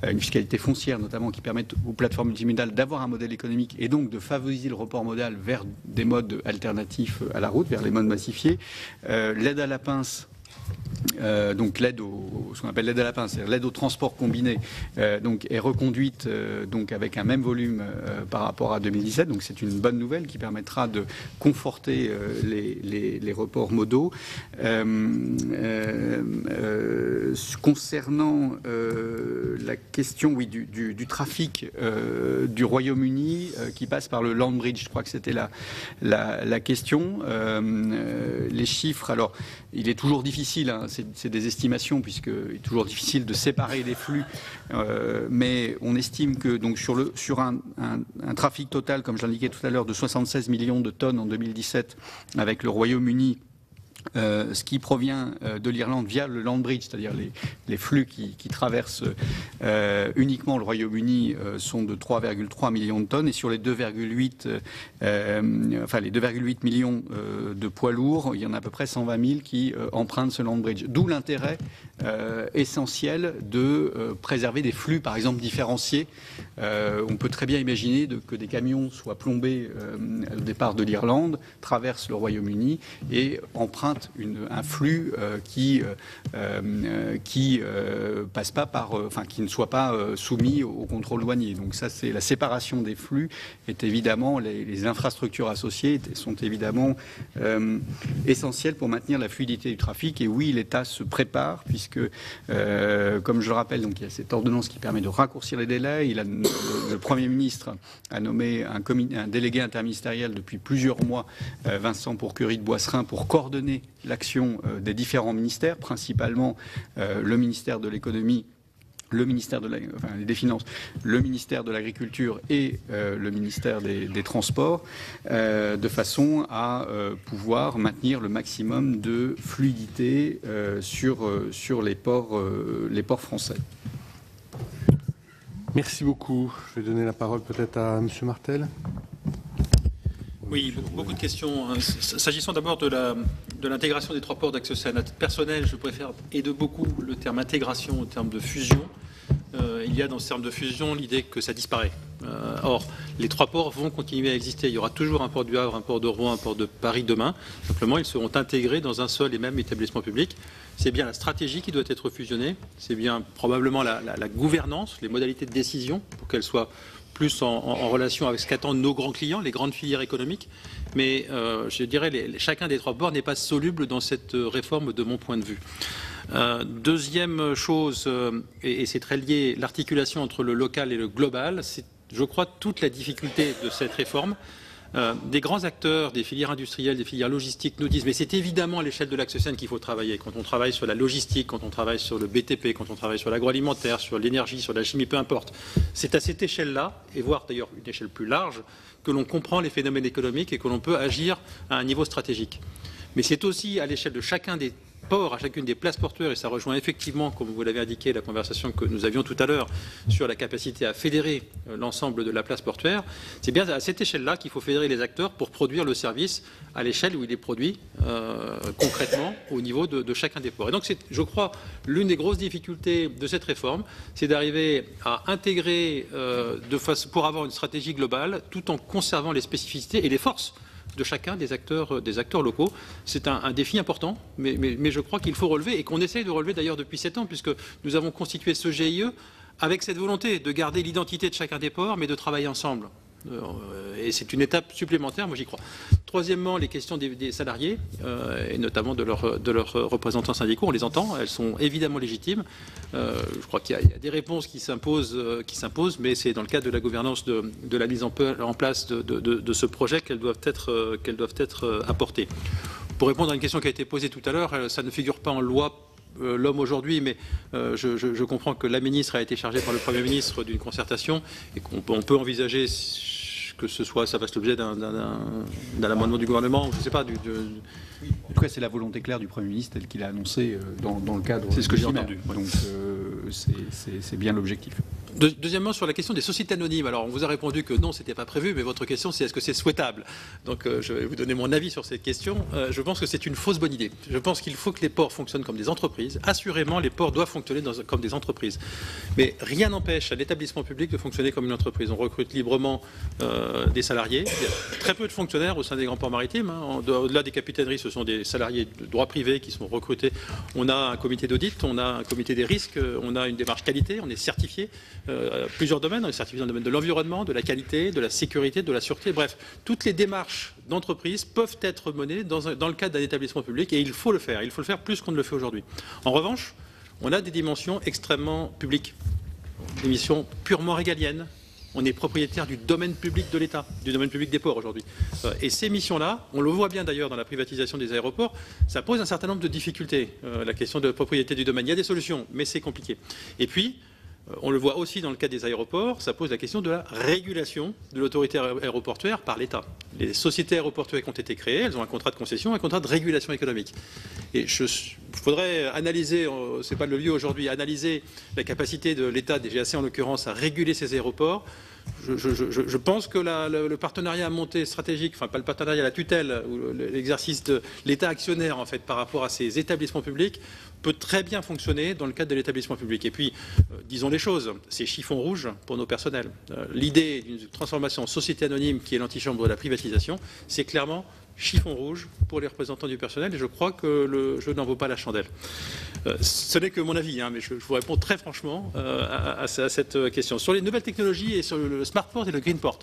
une fiscalité foncière notamment qui permette aux plateformes multimodales d'avoir un modèle économique et donc de favoriser le report modal vers des modes alternatifs à la route, vers les modes massifiés. L'aide à la pince, donc ce qu'on appelle l'aide à la pince, c'est-à-dire l'aide au transport combiné, donc est reconduite donc avec un même volume par rapport à 2017. Donc c'est une bonne nouvelle qui permettra de conforter les reports modaux. Concernant la question du trafic du Royaume-Uni qui passe par le Land Bridge. Je crois que c'était la question. Les chiffres, alors il est toujours difficile, hein, c'est des estimations puisqu'il est toujours difficile de séparer les flux, mais on estime que donc sur un trafic total, comme je l'indiquais tout à l'heure, de 76 millions de tonnes en 2017 avec le Royaume-Uni, ce qui provient de l'Irlande via le Land Bridge, c'est-à-dire les flux qui traversent uniquement le Royaume-Uni sont de 3,3 millions de tonnes, et sur les 2,8 millions de poids lourds, il y en a à peu près 120 000 qui empruntent ce Land Bridge. D'où l'intérêt essentiel de préserver des flux, par exemple, différenciés. On peut très bien imaginer que des camions soient plombés au départ de l'Irlande, traversent le Royaume-Uni et empruntent un flux qui passe pas par, qui ne soit pas soumis au contrôle douanier. Donc ça, c'est la séparation des flux. Est évidemment, les infrastructures associées sont évidemment essentielles pour maintenir la fluidité du trafic. Et oui, l'État se prépare puisque, comme je le rappelle, donc il y a cette ordonnance qui permet de raccourcir les délais. Le Premier ministre a nommé un délégué interministériel depuis plusieurs mois, Vincent Pourquerie de Boisserin, pour coordonner l'action des différents ministères, principalement le ministère de l'économie, le ministère des Finances, le ministère de l'Agriculture et le ministère des Transports, de façon à pouvoir maintenir le maximum de fluidité sur les ports français. Merci beaucoup. Je vais donner la parole peut-être à M. Martel. Oui, beaucoup de questions. S'agissant d'abord de l'intégration des 3 ports d'accès au Sénat personnel, je préfère et de beaucoup le terme intégration au terme de fusion. Il y a dans ce terme de fusion l'idée que ça disparaît. Or, les 3 ports vont continuer à exister. Il y aura toujours un port du Havre, un port de Rouen, un port de Paris demain. Simplement, ils seront intégrés dans un seul et même établissement public. C'est bien la stratégie qui doit être fusionnée. C'est bien probablement la gouvernance, les modalités de décision pour qu'elles soient plus en relation avec ce qu'attendent nos grands clients, les grandes filières économiques. Mais je dirais chacun des 3 ports n'est pas soluble dans cette réforme de mon point de vue. Deuxième chose, et c'est très lié, l'articulation entre le local et le global, c'est, je crois, toute la difficulté de cette réforme. Des grands acteurs, des filières industrielles, des filières logistiques nous disent mais c'est évidemment à l'échelle de l'axe Seine qu'il faut travailler. Quand on travaille sur la logistique, quand on travaille sur le BTP, quand on travaille sur l'agroalimentaire, sur l'énergie, sur la chimie, peu importe. C'est à cette échelle-là, et voire d'ailleurs une échelle plus large, que l'on comprend les phénomènes économiques et que l'on peut agir à un niveau stratégique. Mais c'est aussi à l'échelle de chacun des ports, à chacune des places portuaires, et ça rejoint effectivement, comme vous l'avez indiqué, la conversation que nous avions tout à l'heure sur la capacité à fédérer l'ensemble de la place portuaire. C'est bien à cette échelle-là qu'il faut fédérer les acteurs pour produire le service à l'échelle où il est produit concrètement au niveau de chacun des ports. Et donc c'est, je crois, l'une des grosses difficultés de cette réforme, c'est d'arriver à intégrer pour avoir une stratégie globale tout en conservant les spécificités et les forces de chacun des acteurs locaux. C'est un défi important, mais je crois qu'il faut relever, et qu'on essaye de relever d'ailleurs depuis 7 ans, puisque nous avons constitué ce GIE avec cette volonté de garder l'identité de chacun des ports, mais de travailler ensemble. Et c'est une étape supplémentaire, moi j'y crois. Troisièmement, les questions des salariés, et notamment de leurs représentants syndicaux, on les entend, elles sont évidemment légitimes. Je crois qu'il y a des réponses qui s'imposent, mais c'est dans le cadre de la gouvernance de la mise en place de ce projet qu'elles doivent être apportées. Pour répondre à une question qui a été posée tout à l'heure, ça ne figure pas en loi l'homme aujourd'hui, mais je comprends que la ministre a été chargée par le Premier ministre d'une concertation et qu'on peut envisager que ça fasse l'objet d'un amendement du gouvernement, je ne sais pas. En tout cas, c'est la volonté claire du Premier ministre, telle qu'il a annoncé dans le cadre. C'est ce que j'ai entendu. Donc, c'est bien l'objectif. Deuxièmement, sur la question des sociétés anonymes. Alors, on vous a répondu que non, c'était pas prévu, mais votre question, c'est est-ce que c'est souhaitable? Donc, je vais vous donner mon avis sur cette question. Je pense que c'est une fausse bonne idée. Je pense qu'il faut que les ports fonctionnent comme des entreprises. Assurément, les ports doivent fonctionner comme des entreprises. Mais rien n'empêche à l'établissement public de fonctionner comme une entreprise. On recrute librement des salariés. Il y a très peu de fonctionnaires au sein des grands ports maritimes. Au-delà des capitaineries, ce sont des salariés de droit privé qui sont recrutés. On a un comité d'audit, on a un comité des risques, on a une démarche qualité, on est certifié. Plusieurs domaines, on est certifié dans le domaine de l'environnement, de la qualité, de la sécurité, de la sûreté, bref, toutes les démarches d'entreprise peuvent être menées dans le cadre d'un établissement public et il faut le faire plus qu'on ne le fait aujourd'hui. En revanche, on a des dimensions extrêmement publiques. des missions purement régaliennes. On est propriétaire du domaine public de l'État, du domaine public des ports aujourd'hui. Et ces missions-là, on le voit bien d'ailleurs dans la privatisation des aéroports, ça pose un certain nombre de difficultés. La question de propriété du domaine, il y a des solutions, mais c'est compliqué. Et puis, on le voit aussi dans le cas des aéroports, ça pose la question de la régulation de l'autorité aéroportuaire par l'État. Les sociétés aéroportuaires qui ont été créées, elles ont un contrat de concession, un contrat de régulation économique. Et il faudrait analyser, c'est pas le lieu aujourd'hui, analyser la capacité de l'État, des GAC en l'occurrence, à réguler ces aéroports. Je pense que le partenariat monté stratégique, enfin pas le partenariat, la tutelle, ou l'exercice de l'État actionnaire en fait par rapport à ces établissements publics peut très bien fonctionner dans le cadre de l'établissement public. Et puis, disons les choses, c'est chiffon rouge pour nos personnels. L'idée d'une transformation en société anonyme qui est l'antichambre de la privatisation, c'est clairement chiffon rouge pour les représentants du personnel et je crois que le jeu n'en vaut pas la chandelle. Ce n'est que mon avis, mais je vous réponds très franchement à cette question. Sur les nouvelles technologies et sur le smart port et le green port,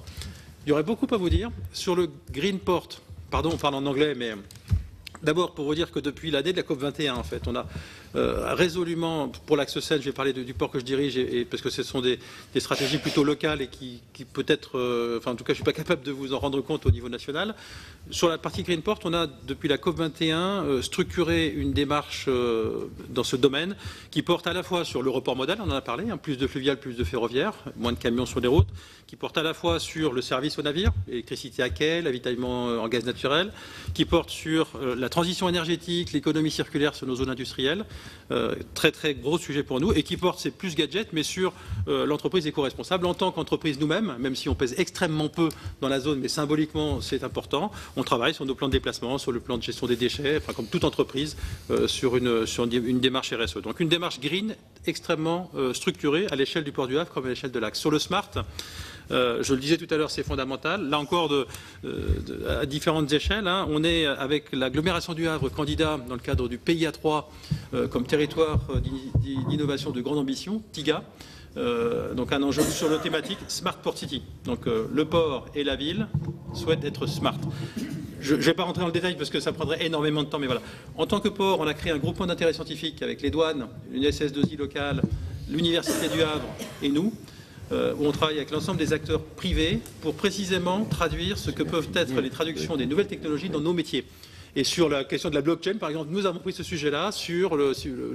il y aurait beaucoup à vous dire. Sur le green port, pardon, on parle en anglais, mais d'abord pour vous dire que depuis l'année de la COP21, en fait, on a résolument, pour l'axe Seine, je vais parler du port que je dirige, parce que ce sont des stratégies plutôt locales et qui peut-être, enfin en tout cas je ne suis pas capable de vous en rendre compte au niveau national. Sur la partie Green Port, on a depuis la COP21 structuré une démarche dans ce domaine qui porte à la fois sur le report modal, on en a parlé, plus de fluvial, plus de ferroviaire, moins de camions sur les routes, qui porte à la fois sur le service aux navires, électricité à quai, l'avitaillement en gaz naturel, qui porte sur la transition énergétique, l'économie circulaire sur nos zones industrielles, très très gros sujet pour nous, et qui porte, c'est plus gadget, mais sur l'entreprise éco-responsable en tant qu'entreprise nous-mêmes, même si on pèse extrêmement peu dans la zone, mais symboliquement c'est important. On travaille sur nos plans de déplacement, sur le plan de gestion des déchets, enfin, comme toute entreprise, sur une démarche RSE. Donc une démarche green extrêmement structurée à l'échelle du port du Havre comme à l'échelle de l'Axe. Sur le smart, je le disais tout à l'heure, c'est fondamental. Là encore, à différentes échelles, on est avec l'agglomération du Havre candidat dans le cadre du PIA3 comme territoire d'innovation de grande ambition, TIGA. Donc un enjeu sur le thématique Smart Port City. Donc le port et la ville souhaitent être smart. Je ne vais pas rentrer dans le détail parce que ça prendrait énormément de temps, mais voilà. En tant que port, on a créé un groupement d'intérêt scientifique avec les douanes, une SS2I locale, l'Université du Havre et nous, où on travaille avec l'ensemble des acteurs privés pour précisément traduire ce que peuvent être les traductions des nouvelles technologies dans nos métiers. Et sur la question de la blockchain, par exemple, nous avons pris ce sujet-là sur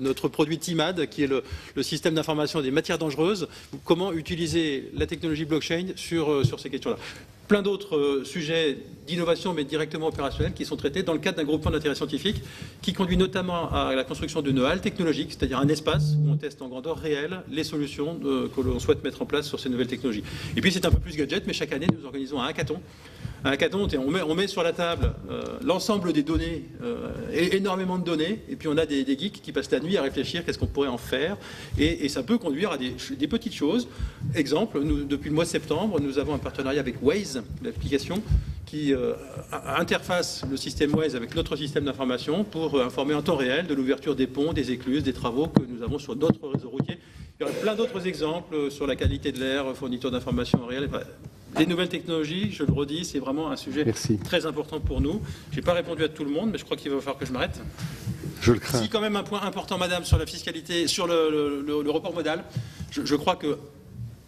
notre produit TIMAD, qui est le système d'information des matières dangereuses. Comment utiliser la technologie blockchain sur ces questions-là. Plein d'autres sujets d'innovation, mais directement opérationnels, qui sont traités dans le cadre d'un groupement d'intérêt scientifique qui conduit notamment à la construction d'une halle technologique, c'est-à-dire un espace où on teste en grandeur réelle les solutions que l'on souhaite mettre en place sur ces nouvelles technologies. Et puis c'est un peu plus gadget, mais chaque année nous organisons un hackathon. Un hackathon, on met sur la table l'ensemble des données, énormément de données, et puis on a des geeks qui passent la nuit à réfléchir qu'est-ce qu'on pourrait en faire, et ça peut conduire à des petites choses. Exemple, depuis le mois de septembre, nous avons un partenariat avec Waze, l'application, qui interface le système Waze avec notre système d'information pour informer en temps réel de l'ouverture des ponts, des écluses, des travaux que nous avons sur d'autres réseaux routiers. Il y aurait plein d'autres exemples sur la qualité de l'air, fourniture d'informations en réel. Les nouvelles technologies, je le redis, c'est vraiment un sujet très important pour nous. Je n'ai pas répondu à tout le monde, mais je crois qu'il va falloir que je m'arrête. Je le crains. Si quand même un point important, madame, sur la fiscalité, sur le report modal, je crois que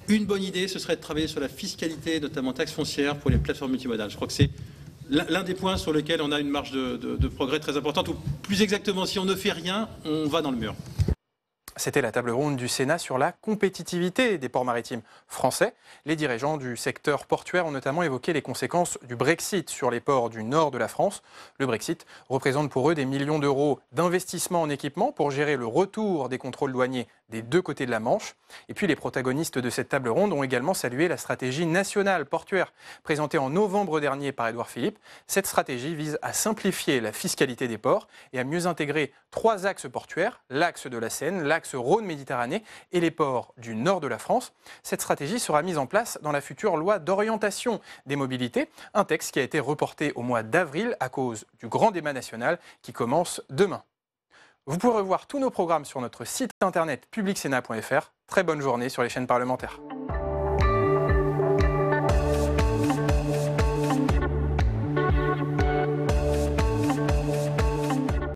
une bonne idée, ce serait de travailler sur la fiscalité, notamment taxe foncière, pour les plateformes multimodales. Je crois que c'est l'un des points sur lesquels on a une marge de progrès très importante, ou plus exactement, si on ne fait rien, on va dans le mur. C'était la table ronde du Sénat sur la compétitivité des ports maritimes français. Les dirigeants du secteur portuaire ont notamment évoqué les conséquences du Brexit sur les ports du nord de la France. Le Brexit représente pour eux des millions d'euros d'investissement en équipement pour gérer le retour des contrôles douaniers des deux côtés de la Manche. Et puis les protagonistes de cette table ronde ont également salué la stratégie nationale portuaire présentée en novembre dernier par Édouard Philippe. Cette stratégie vise à simplifier la fiscalité des ports et à mieux intégrer 3 axes portuaires, l'axe de la Seine, l'axe Rhône-Méditerranée et les ports du nord de la France. Cette stratégie sera mise en place dans la future loi d'orientation des mobilités, un texte qui a été reporté au mois d'avril à cause du grand débat national qui commence demain. Vous pourrez revoir tous nos programmes sur notre site internet publicsénat.fr. Très bonne journée sur les chaînes parlementaires.